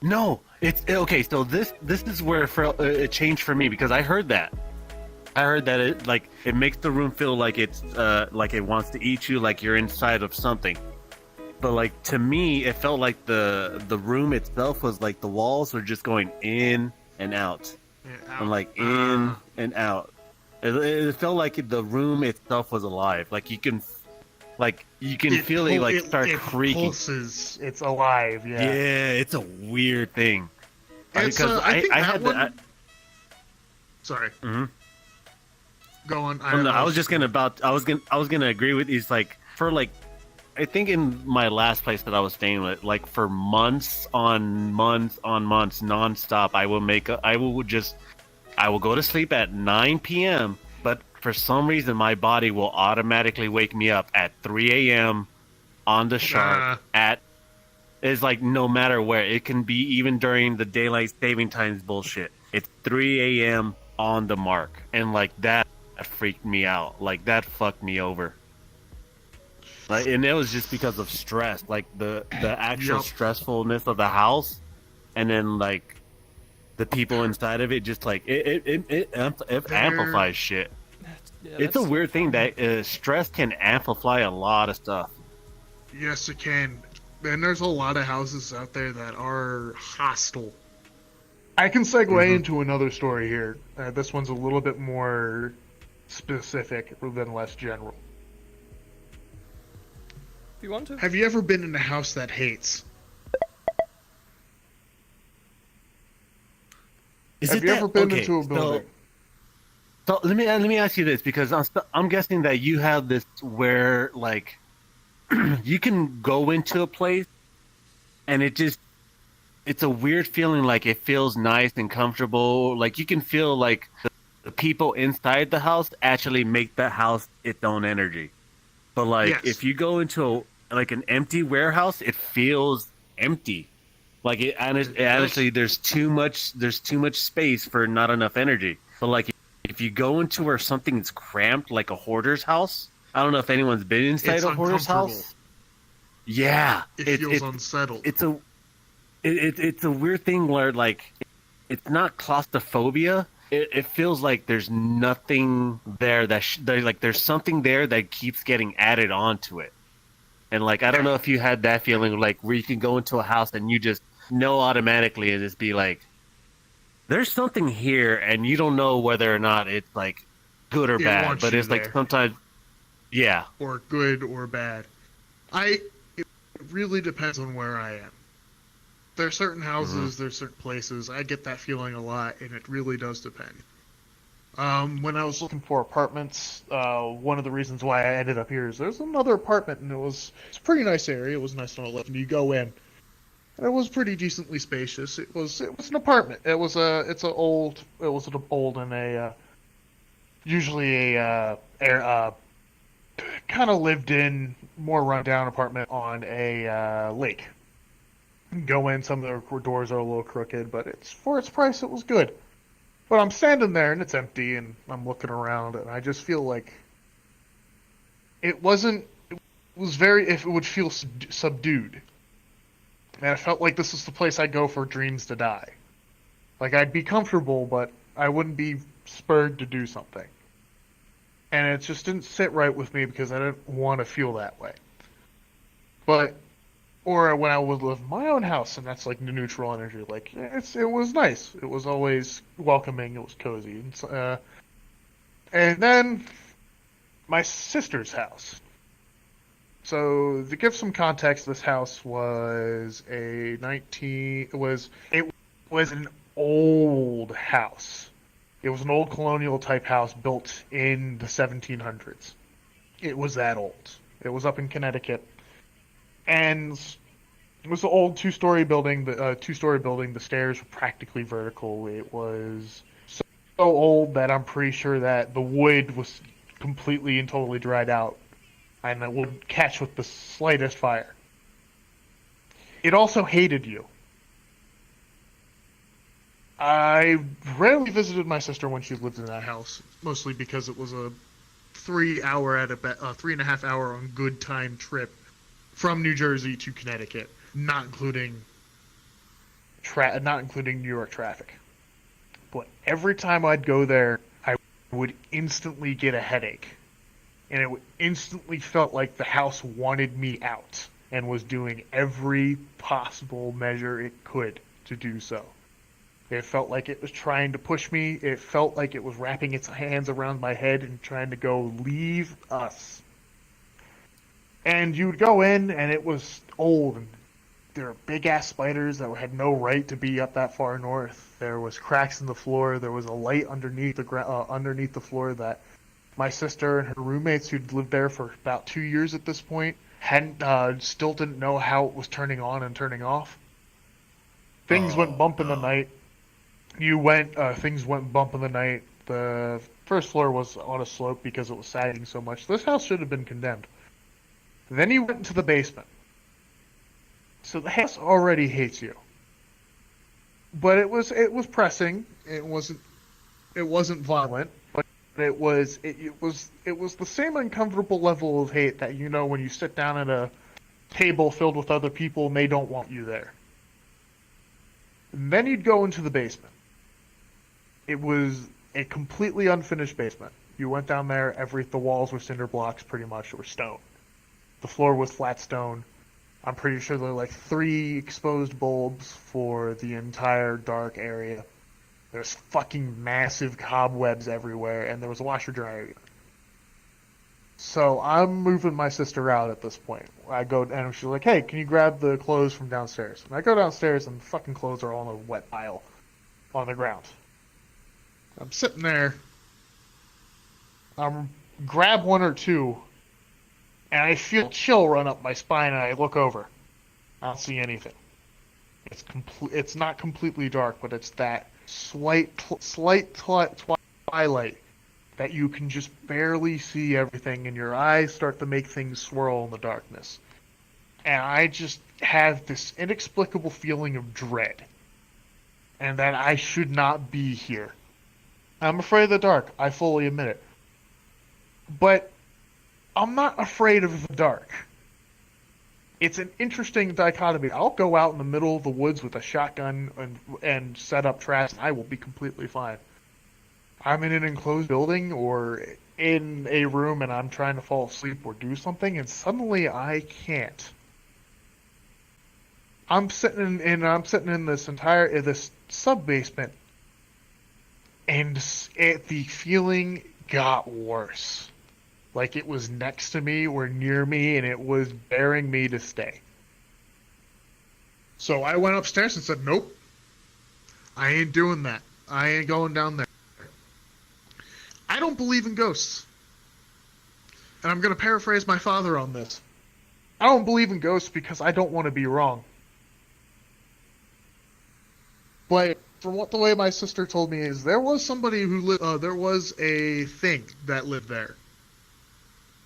No, it's okay. So this is where it changed for me because I heard that it makes the room feel like it's like it wants to eat you, like you're inside of something. But like to me, it felt like the room itself was like the walls were just going in and out, and like in and out. It felt like the room itself was alive. Like you can feel it like start creaking. Pulses. It's alive. Yeah. Yeah, it's a weird thing. It's, Because I think I that had one. the, Sorry. Mhm. Go on. I was just I was gonna agree with you. It's like for like, I think in my last place that I was staying with, like for months on months nonstop, I will go to sleep at 9 p.m. But for some reason, my body will automatically wake me up at 3 a.m. on the sharp. It's like no matter where, it can be even during the daylight saving times bullshit. It's 3 a.m. on the mark, and like that freaked me out. Like that fucked me over. Like, and it was just because of stress, like the actual stressfulness of the house, and then like the people inside of it. Just like it amplifies shit. It's a weird thing that stress can amplify a lot of stuff. Yes, it can. And there's a lot of houses out there that are hostile. I can segue into another story here. This one's a little bit more specific than less general. If you want to. Have you ever been in a house that hates? Have you ever been into a building? So let me ask you this, because I'm guessing that you have this where like you can go into a place and it's a weird feeling, like it feels nice and comfortable. Like you can feel like the people inside the house actually make the house its own energy. But like if you go into like an empty warehouse, it feels empty. Like honestly, there's too much space for not enough energy. But like if you go into where something's cramped, like a hoarder's house, I don't know if anyone's been inside a hoarder's house. Yeah, it feels unsettled. It's a weird thing where like it's not claustrophobia. It feels like there's nothing there there's something there that keeps getting added onto it. And like I don't know if you had that feeling, like where you can go into a house and you just know automatically and just be like, there's something here, and you don't know whether or not it's like good or bad, but it's like sometimes, or good or bad. It really depends on where I am. There are certain houses, there's certain places. I get that feeling a lot, and it really does depend. When I was looking for apartments, one of the reasons why I ended up here is there's another apartment, and it's a pretty nice area. It was nice and all that. And you go in, and it was pretty decently spacious. It was an apartment. It was an old and usually a kind of lived in, more rundown apartment on a lake. Go in, some of the doors are a little crooked, but for its price, it was good. But I'm standing there and it's empty, and I'm looking around, and I just feel like it would feel subdued. And I felt like this is the place I'd go for dreams to die. Like I'd be comfortable, but I wouldn't be spurred to do something. And it just didn't sit right with me because I didn't want to feel that way. Or when I would live in my own house, and that's like the neutral energy. Like it was nice. It was always welcoming. It was cozy. And then my sister's house. So to give some context, this house was it was an old house. It was an old colonial type house built in the 1700s. It was that old. It was up in Connecticut. And it was an old two-story building. The stairs were practically vertical. It was so old that I'm pretty sure that the wood was completely and totally dried out, and it would catch with the slightest fire. It also hated you. I rarely visited my sister when she lived in that house, mostly because it was a 3.5 hour on good time trip from New Jersey to Connecticut, not including New York traffic. But every time I'd go there, I would instantly get a headache, and it would instantly felt like the house wanted me out and was doing every possible measure it could to do so. It felt like it was trying to push me. It felt like it was wrapping its hands around my head and trying to go, leave us. And you would go in, and it was old, and there were big ass spiders that had no right to be up that far north. There was cracks in the floor. There was a light underneath underneath the floor that my sister and her roommates, who'd lived there for about 2 years at this point, hadn't still didn't know how it was turning on and turning off. Things went bump in the night. Things went bump in the night. The first floor was on a slope because it was sagging so much. This house should have been condemned. Then you went into the basement. So the house already hates you. But it was pressing. It wasn't violent, but it was the same uncomfortable level of hate that you know when you sit down at a table filled with other people and they don't want you there. And then you'd go into the basement. It was a completely unfinished basement. You went down there, the walls were cinder blocks pretty much, or stone. The floor was flat stone. I'm pretty sure there were like 3 exposed bulbs for the entire dark area. There's fucking massive cobwebs everywhere, and there was a washer dryer. So I'm moving my sister out at this point. I go, and she's like, "Hey, can you grab the clothes from downstairs?" And I go downstairs, and the fucking clothes are all in a wet pile on the ground. I'm sitting there. Grab one or two, and I feel chill run up my spine, and I look over. I don't see anything. It's not completely dark, but it's that slight twilight that you can just barely see everything, and your eyes start to make things swirl in the darkness. And I just have this inexplicable feeling of dread, and that I should not be here. I'm afraid of the dark, I fully admit it. But I'm not afraid of the dark. It's an interesting dichotomy. I'll go out in the middle of the woods with a shotgun and set up traps, and I will be completely fine. I'm in an enclosed building or in a room and I'm trying to fall asleep or do something, and suddenly I can't. I'm sitting in this sub basement, and the feeling got worse. Like it was next to me or near me, and it was bearing me to stay. So I went upstairs and said, "Nope, I ain't doing that. I ain't going down there." I don't believe in ghosts. And I'm going to paraphrase my father on this. I don't believe in ghosts because I don't want to be wrong. But from the way my sister told me is there was somebody who lived, there was a thing that lived there.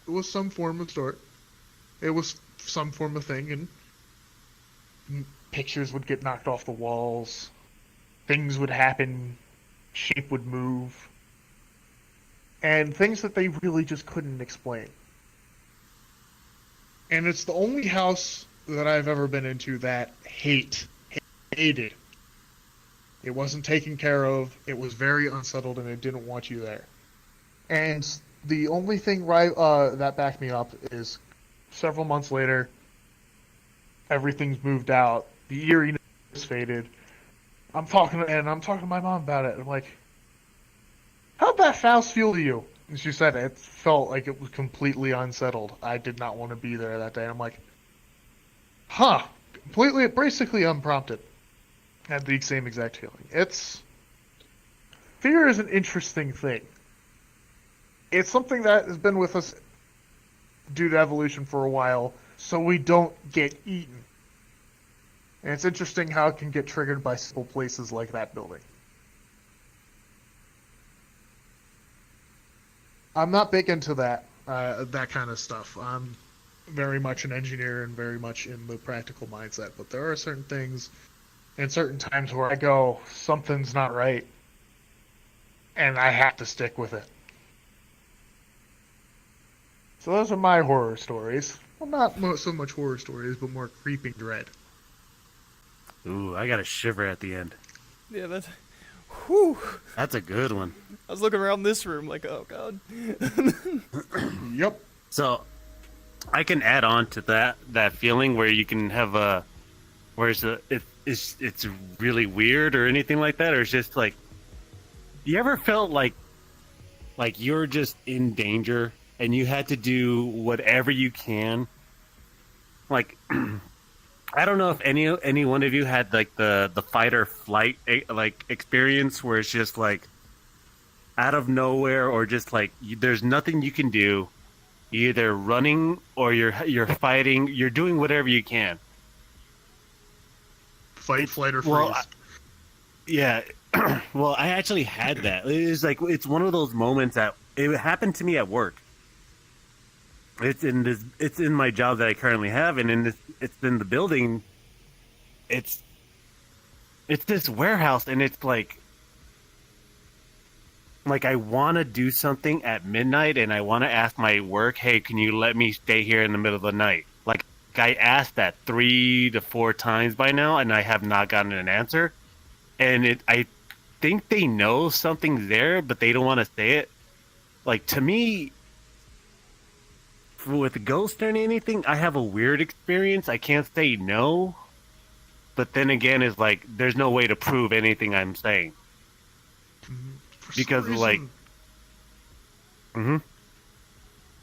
It was some form of sort. It was some form of thing, and pictures would get knocked off the walls. Things would happen. Shape would move. And things that they really just couldn't explain. And it's the only house that I've ever been into that hated. It wasn't taken care of, it was very unsettled, and it didn't want you there. And the only thing that backed me up is several months later, everything's moved out, the eeriness faded. I'm talking to my mom about it. I'm like, "How'd that house feel to you?" And she said it felt like it was completely unsettled. I did not want to be there that day. I'm like, huh. Completely, basically unprompted. Had the same exact feeling. Fear is an interesting thing. It's something that has been with us due to evolution for a while, so we don't get eaten. And it's interesting how it can get triggered by simple places like that building. I'm not big into that kind of stuff. I'm very much an engineer and very much in the practical mindset, but there are certain things and certain times where I go, something's not right, and I have to stick with it. So those are my horror stories. Well, not so much horror stories, but more creeping dread. Ooh, I got a shiver at the end. Yeah, that's... Whew. That's a good one. I was looking around this room like, oh god. Yep. So, I can add on to that feeling where you can have it's really weird or anything like that, or it's just like, you ever felt like you're just in danger and you had to do whatever you can, like I don't know if any one of you had like the fight or flight like experience where it's just like out of nowhere or just like there's nothing you can do. You're either running or you're fighting. You're doing whatever you can. Fight, flight, or freeze. Well, yeah. Well, I actually had that. It's one of those moments that it happened to me at work. It's in my job that I currently have, and it's in the building. It's this warehouse, and it's like I want to do something at midnight, and I want to ask my work, hey, can you let me stay here in the middle of the night? Like I asked that 3 to 4 times by now, and I have not gotten an answer. And I think they know something's there, but they don't want to say it. Like, to me, with ghost or anything, I have a weird experience. I can't say no, but then again, it's like there's no way to prove anything I'm saying because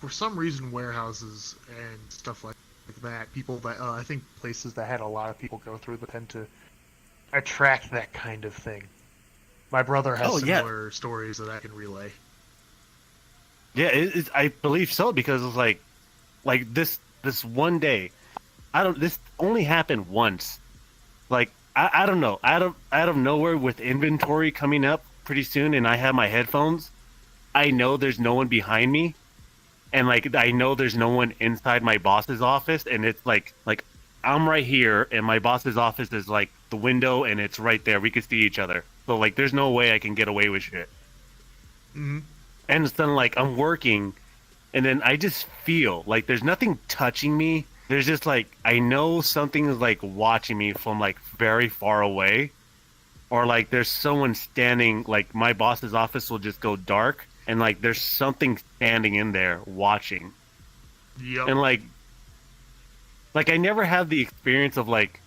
for some reason, warehouses and stuff like that, people that I think places that had a lot of people go through, that tend to attract that kind of thing. My brother has similar stories that I can relay. Yeah, I believe so, because it's like this one day, this only happened once. Like I don't know, out of nowhere with inventory coming up pretty soon, and I have my headphones. I know there's no one behind me, and like I know there's no one inside my boss's office, and it's like I'm right here, and my boss's office is like the window, and it's right there. We can see each other, so like there's no way I can get away with shit. Mm-hmm. And then like I'm working, and then I just feel like there's nothing touching me. There's just like I know something is like watching me from like very far away, or like there's someone standing. Like my boss's office will just go dark, and like there's something standing in there watching. Yep. And like I never had the experience of like,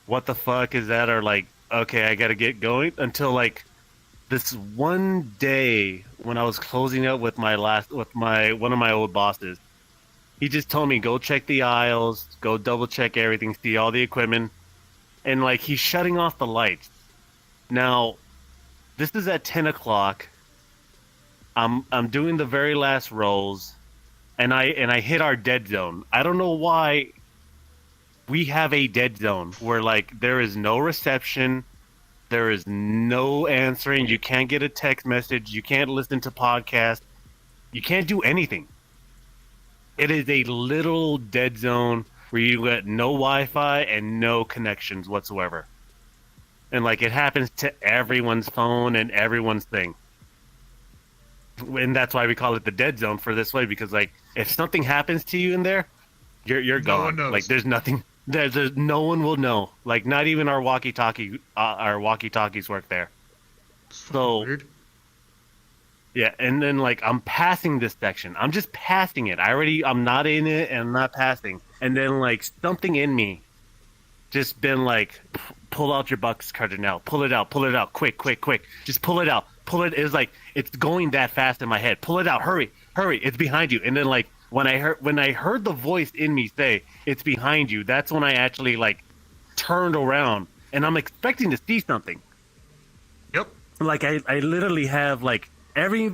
what the fuck is that, or like, okay, I gotta get going, until like this one day when I was closing up with one of my old bosses. He just told me, go check the aisles, go double check everything, see all the equipment, and like he's shutting off the lights. Now, this is at 10 o'clock. I'm doing the very last rolls, and I hit our dead zone. I don't know why we have a dead zone where like there is no reception, there is no answering, you can't get a text message, you can't listen to podcasts, you can't do anything. It is a little dead zone where you get no Wi-Fi and no connections whatsoever. And like it happens to everyone's phone and everyone's thing. And that's why we call it the dead zone for this way, because like if something happens to you in there, you're gone. No one knows. Like there's nothing. There's no one will know. Like not even our walkie-talkies work there. So weird. Yeah, and then like I'm passing this section. I'm just passing it. I'm not in it and I'm not passing. And then like something in me just been like, pull out your box cutter now. Pull it out, quick. Just pull it out. It's like it's going that fast in my head. Pull it out, hurry, it's behind you. And then like when I heard the voice in me say it's behind you, that's when I actually like turned around, and I'm expecting to see something. Yep. Like I literally have like every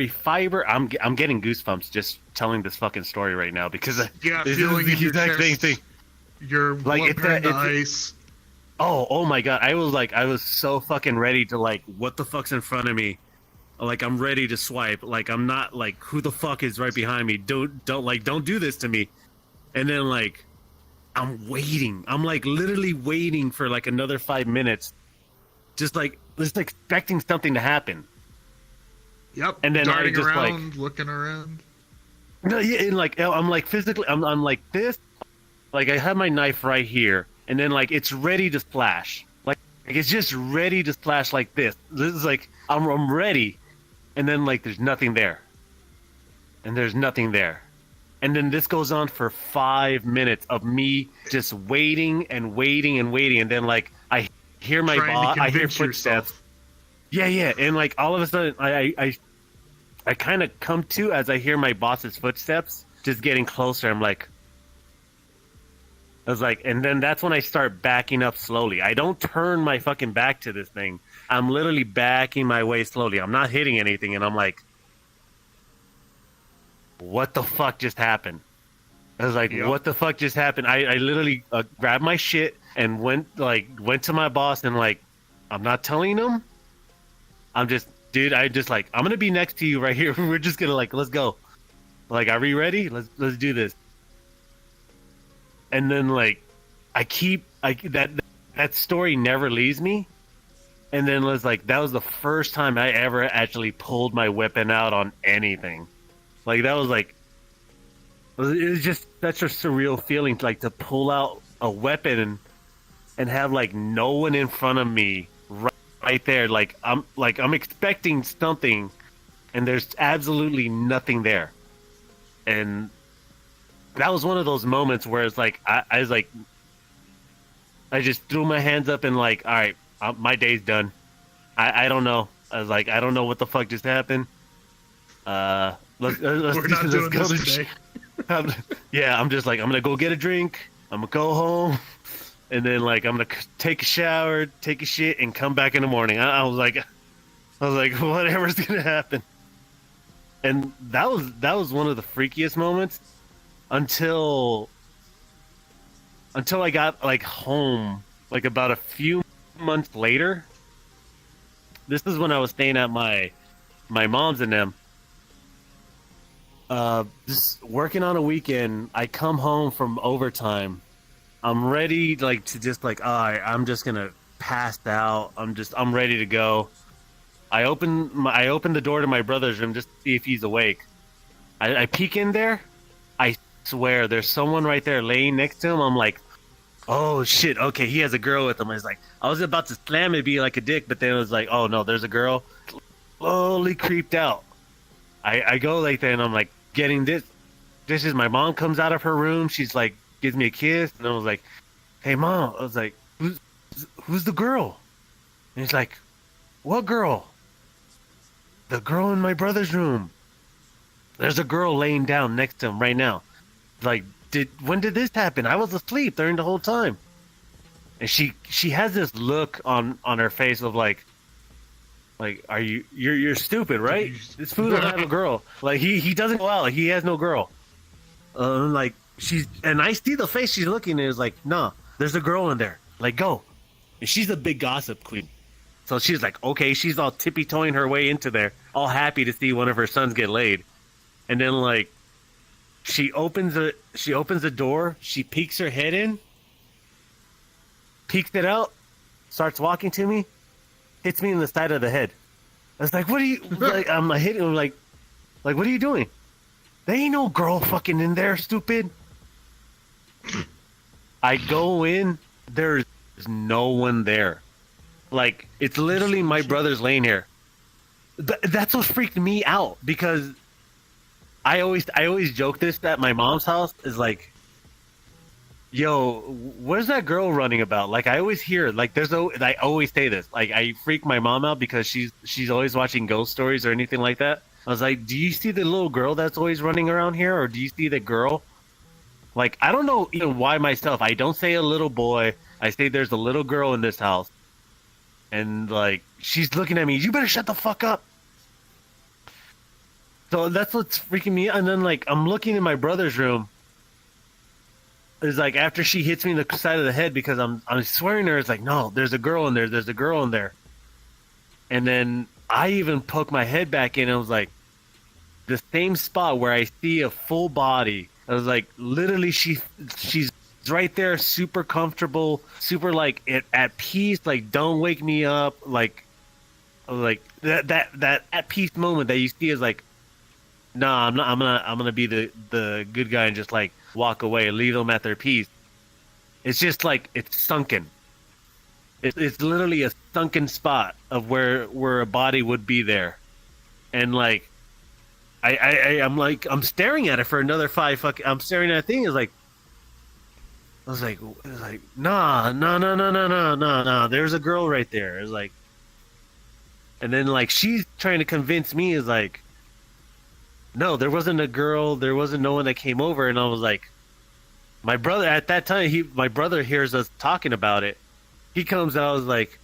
fiber. I'm getting goosebumps just telling this fucking story right now, because Yeah, this feeling is in the your exact same chest. thing. Your Like blood to ice. Oh my god! I was so fucking ready to like, what the fuck's in front of me? Like I'm ready to swipe. Like I'm not like, who the fuck is right behind me? Don't do this to me. And then like I'm waiting. I'm like literally waiting for like another 5 minutes, just expecting something to happen. Yep. And then darting I just around, like looking around. no, yeah, and like I'm like physically, I'm like this. Like I have my knife right here, and then like it's ready to splash. Like it's just ready to splash like this. This is like I'm ready, and then like there's nothing there, and there's nothing there, and then this goes on for 5 minutes of me just waiting and waiting and waiting, and then like I hear my boss, I hear footsteps. Yeah, and like all of a sudden I kind of come to as I hear my boss's footsteps just getting closer. I'm like, I was like, and then that's when I start backing up slowly. I don't turn my fucking back to this thing. I'm literally backing my way slowly. I'm not hitting anything, and I'm like, what the fuck just happened? I was like, what the fuck just happened? I literally grabbed my shit and went to my boss and like, I'm not telling him. I'm just like, I'm gonna be next to you right here. We're just gonna like, let's go. Like, are we ready? Let's do this. And then like, that story never leaves me. And then was like, that was the first time I ever actually pulled my weapon out on anything. Like, that was like, it was just such a surreal feeling, like to pull out a weapon and have like no one in front of me right there. Like I'm expecting something, and there's absolutely nothing there. And that was one of those moments where it's like I was like, I just threw my hands up and like, all right, my day's done. I don't know. I was like, I don't know what the fuck just happened. Let's We're not doing go this today. Yeah, I'm just like, I'm gonna go get a drink. I'm gonna go home, and then like I'm gonna take a shower, take a shit, and come back in the morning. I was like, whatever's gonna happen. And that was one of the freakiest moments until I got like home, like about a few months later. This is when I was staying at my mom's and them. Just working on a weekend, I come home from overtime. I'm ready, like, to just like, all right, I'm just gonna pass out. I'm ready to go. I open the door to my brother's room just to see if he's awake. I peek in there. I swear, there's someone right there laying next to him. I'm like, oh shit, okay, he has a girl with him. I was like, I was about to slam it, be like a dick, but then it was like, oh no, there's a girl. Slowly creeped out. I go like that, and I'm like, getting this is my mom comes out of her room. She's like, gives me a kiss, and I was like, hey mom, I was like, who's the girl? And he's like, what girl? The girl in my brother's room. There's a girl laying down next to him right now. Like, when did this happen? I was asleep during the whole time. And she has this look on her face of like, are you're stupid, right? This fool don't have a girl. Like, he doesn't go out. Like, he has no girl. Like, and I see the face she's looking at is like, nah, there's a girl in there. Like, go. And she's a big gossip queen. So she's like, okay, she's all tippy-toeing her way into there, all happy to see one of her sons get laid. And then like, she opens the door, she peeks her head in, peeks it out, starts walking to me, hits me in the side of the head. I was like, what are you, like, I'm hitting him like, what are you doing? There ain't no girl fucking in there, stupid. I go in, there's no one there. Like, it's literally my brother's laying here. That's what freaked me out, because I always joke this at my mom's house is like, yo, where's that girl running about? Like, I always hear, like, I always say this, like, I freak my mom out because she's always watching ghost stories or anything like that. I was like, do you see the little girl that's always running around here, or do you see the girl? Like, I don't know even why myself. I don't say a little boy. I say there's a little girl in this house. And like, she's looking at me, you better shut the fuck up. So that's what's freaking me out. And then like, I'm looking in my brother's room. It's like, after she hits me in the side of the head, because I'm swearing to her, it's like, no, there's a girl in there. There's a girl in there. And then I even poked my head back in and I was like, the same spot where I see a full body. I was like, literally, she's right there, super comfortable, super like at peace. Like, don't wake me up. Like that at peace moment that you see is like, nah, I'm gonna be the good guy and just like walk away, leave them at their peace. It's just like, it's sunken. It's literally a sunken spot of where a body would be there, and like, I'm like, I'm staring at it for another 5 I'm staring at that thing. It's like, I was like, nah. There's a girl right there. It's like, and then like, she's trying to convince me, is like, no, there wasn't a girl. There wasn't no one that came over. And I was like, My brother at that time, my brother hears us talking about it. He comes out, I was like,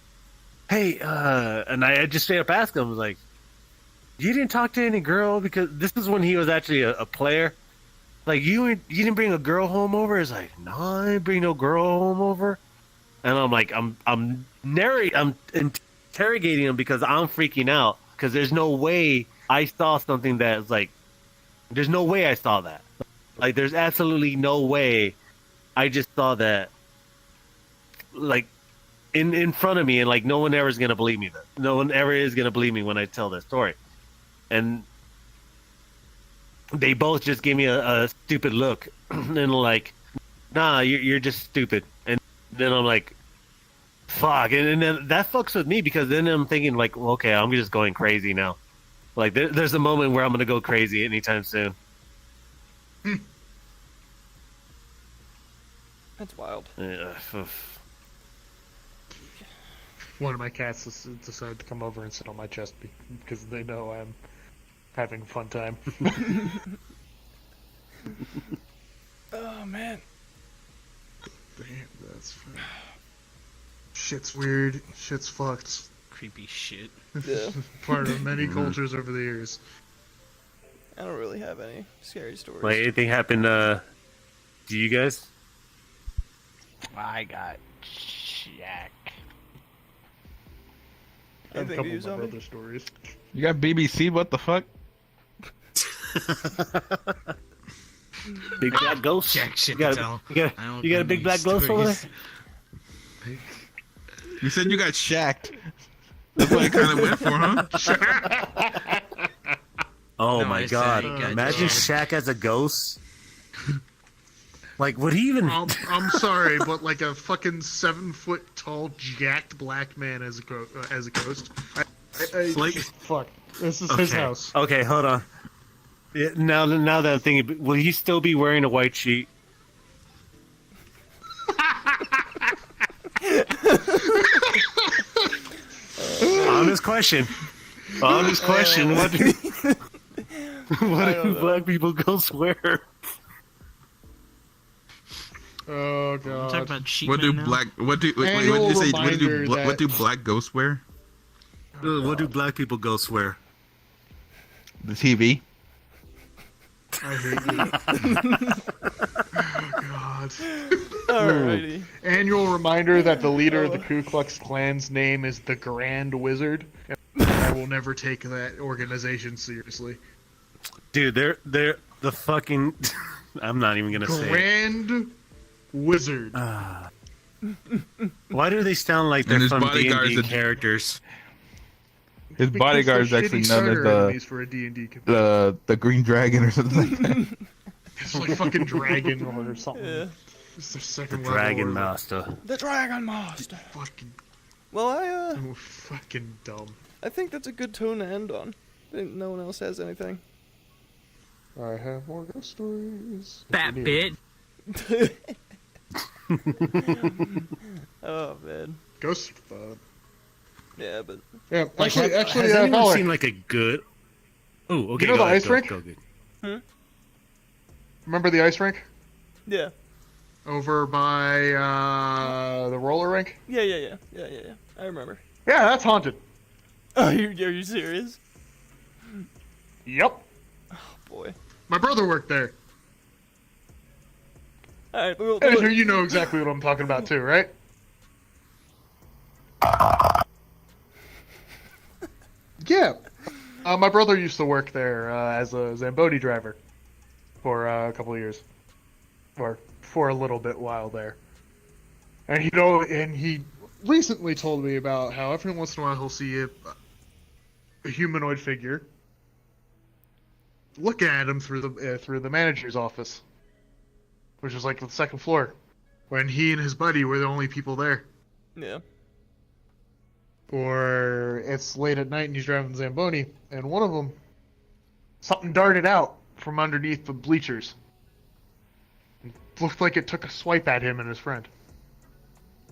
"Hey," and I just straight up asked him, I was like, "You didn't talk to any girl?" Because this is when he was actually a player. Like, you didn't bring a girl home over? He's like, "No, I didn't bring no girl home over." And I'm like, I'm interrogating him because I'm freaking out because there's no way I saw something that's like, there's no way I saw that. Like, there's absolutely no way I just saw that, like, in front of me, and like no one ever is gonna believe me. No one ever is gonna believe me when I tell that story. And they both just gave me a stupid look, and like, "Nah, you're just stupid." And then I'm like, "Fuck!" And then that fucks with me because then I'm thinking like, well, okay, I'm just going crazy now. Like, there's a moment where I'm gonna go crazy anytime soon. That's wild. Yeah. One of my cats decided to come over and sit on my chest because they know I'm having a fun time. Oh man. Damn, that's fun. Shit's weird. Shit's fucked. Creepy shit. Yeah. Part of many cultures over the years. I don't really have any scary stories. Like, anything happened to you guys? I got Shaq. I have a Anything couple to you, of my Zombie? brother's stories. You got BBC? What the fuck? Big black ghost. Shaq shit You to got, tell. you got, I don't you got a know big these black ghost over there? stories. You said you got shacked. That's what I kind of went for, huh? Oh No, my I said god! he got Imagine jacked. Shaq as a ghost. Like, would he even? I'm sorry, but like a fucking 7-foot tall, jacked black man as a ghost. Like- fuck. This is his house. Okay, hold on. Yeah, now that I'm thinking, will he still be wearing a white sheet? Honest question. Honest question. What do black people ghosts wear? Oh Talking god. about sheep What do man now? black? What do? Wait, Annual what did you say? What do? reminder What do that- black ghosts wear? What do black people ghosts wear? The TV. I hate you. Oh god. Alrighty. Annual reminder that the leader of the Ku Klux Klan's name is the Grand Wizard. And I will never take that organization seriously. Dude, they're the fucking. I'm not even gonna say it. Grand Wizard. Why do they sound like And they're his from bodyguards D&D are- characters? His Because bodyguard is they're actually shitty known as starter enemies for a D&D campaign. the Green Dragon or something like that. It's like fucking Dragon or something. Yeah. It's their The second level Dragon or Master. The Dragon Master. Fucking, Well, I fucking dumb. I think that's a good tone to end on. Think no one else has anything. I have more ghost stories. Fat bit. Oh man. Ghost. Yeah, but Yeah, Like, actually, has anyone caller. seen like a good? Oh, okay. You know go the ahead, ice go- rink? go, good. Remember the ice rink yeah. over by the roller rink? Yeah. I remember. Yeah, that's haunted. Oh, are you serious? Yep. Boy. My brother worked there. Alright, Andrew, you know exactly what I'm talking about too, right? Yeah. My brother used to work there as a Zamboni driver for a couple of years, or for a little bit while there. And he recently told me about how every once in a while he'll see a humanoid figure looking at him through the manager's office, which was like the second floor, when he and his buddy were the only people there. Yeah. Or it's late at night and he's driving the Zamboni, and one of them, something darted out from underneath the bleachers. It looked like it took a swipe at him and his friend.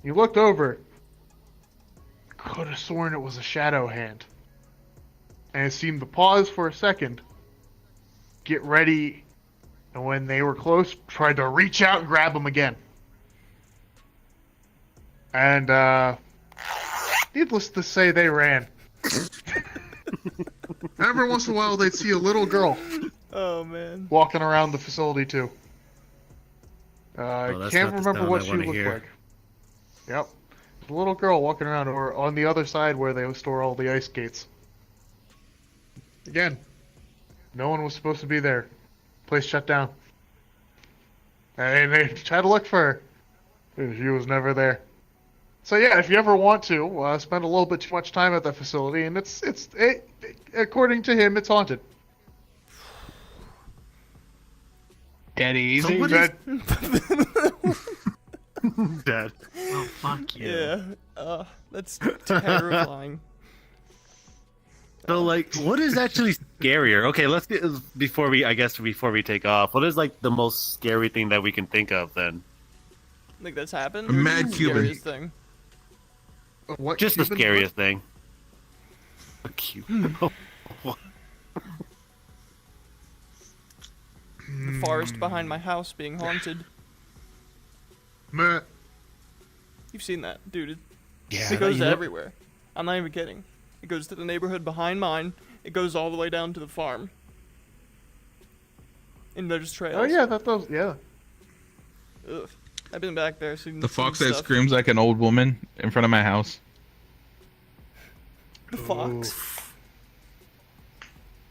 He looked over, could have sworn it was a shadow hand. And it seemed to pause for a second, get ready, and when they were close, tried to reach out and grab him again. And needless to say, they ran. Every once in a while, they'd see a little girl Oh man. walking around the facility too. I that's can't not the remember sound what I she wanna looked hear. like. Yep. A little girl walking around, or on the other side where they store all the ice skates. Again, no one was supposed to be there. Place shut down. And they tried to look for her. She was never there. So yeah, if you ever want to, spend a little bit too much time at that facility, and according to him, it's haunted. Dead easy. what That- Dad. Oh fuck you. Yeah. That's terrifying. So like, what is actually scarier? Okay, let's get before we take off. What is like the most scary thing that we can think of then? Like that's happened. A mad Scariest Cuban. thing. what Just the Cuban- scariest thing. Cute. The forest behind my house being haunted. Meh. You've seen that, dude. Yeah, It goes you know- everywhere. I'm not even kidding. It goes to the neighborhood behind mine. It goes all the way down to the farm. And there's trails. Oh yeah, that does. Yeah. Ugh. I've been back there. Seen The fox that stuff. screams like an old woman in front of my house. The fox.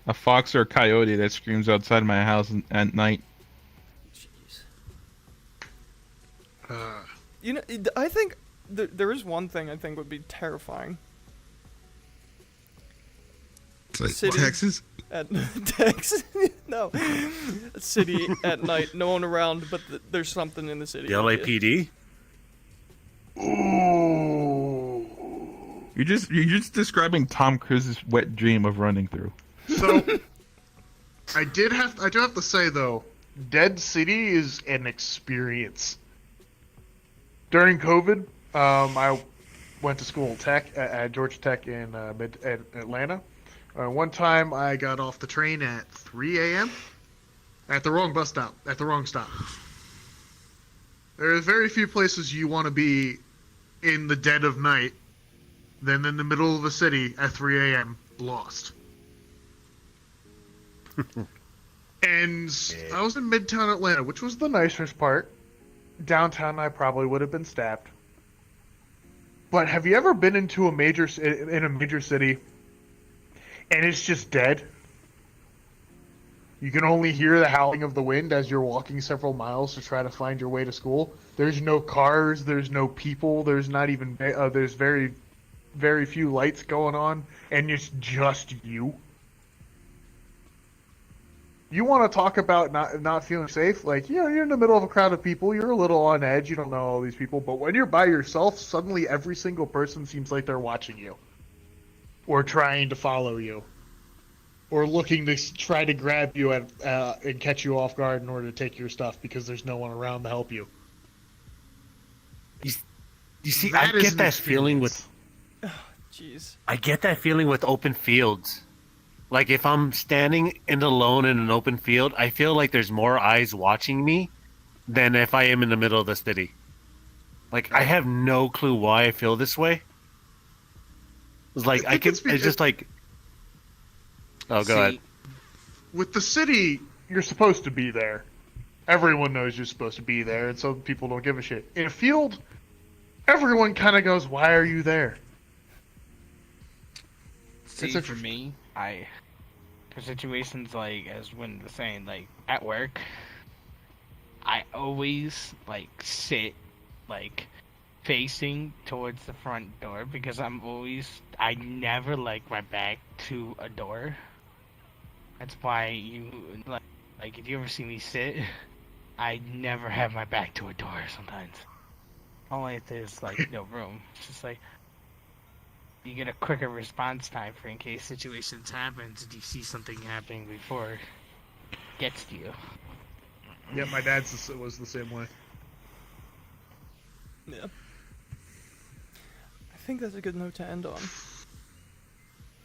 A fox or a coyote that screams outside my house at night. Jeez. Uh, You know, I think there is one thing I think would be terrifying. It's like City. Texas. At Texas, no, a city at night, no one around, but there's something in the city. The LAPD. You're just describing Tom Cruise's wet dream of running through. So, I do have to say though, Dead City is an experience. During COVID, I went to school at Georgia Tech in Atlanta. One time I got off the train at 3 a.m. at the wrong bus stop, at the wrong stop. There are very few places you want to be in the dead of night than in the middle of a city at 3 a.m. lost. And I was in Midtown Atlanta, which was the nicest part. Downtown, I probably would have been stabbed. But have you ever been in a major city, and it's just dead? You can only hear the howling of the wind as you're walking several miles to try to find your way to school. There's no cars. There's no people. There's not even. There's very, very few lights going on, and it's just you. You want to talk about not feeling safe? Like, you know, you're in the middle of a crowd of people. You're a little on edge. You don't know all these people. But when you're by yourself, suddenly every single person seems like they're watching you. Or trying to follow you. Or looking to try to grab you and catch you off guard in order to take your stuff because there's no one around to help you. You see, That I is get an that feeling experience. Jeez. I get that feeling with open fields. Like if I'm standing alone in an open field, I feel like there's more eyes watching me than if I am in the middle of the city. Like I have no clue why I feel this way. It's like it's just like. Oh, go ahead. With the city, you're supposed to be there. Everyone knows you're supposed to be there, and so people don't give a shit. In a field, everyone kind of goes, "Why are you there?" See, It's a- for me, for situations like, as Wynn was saying, like, at work, I always, like, sit, like, facing towards the front door, because I never like my back to a door. That's why like, if you ever see me sit, I never have my back to a door sometimes. Only if there's, like, no room. It's just like, you get a quicker response time for in case situations happens and you see something happening before it gets to you. Yeah, my dad's was the same way. Yeah. I think that's a good note to end on.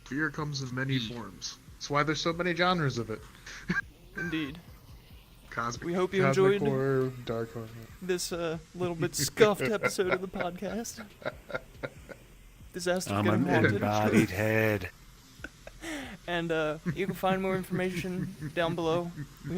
Fear comes in many forms. That's why there's so many genres of it. Indeed. Cosmic. We hope you Cosmic enjoyed horror, dark horror. this little bit scuffed episode of the podcast. Disaster I'm Getting an Haunted. embodied head. And you can find more information down below. We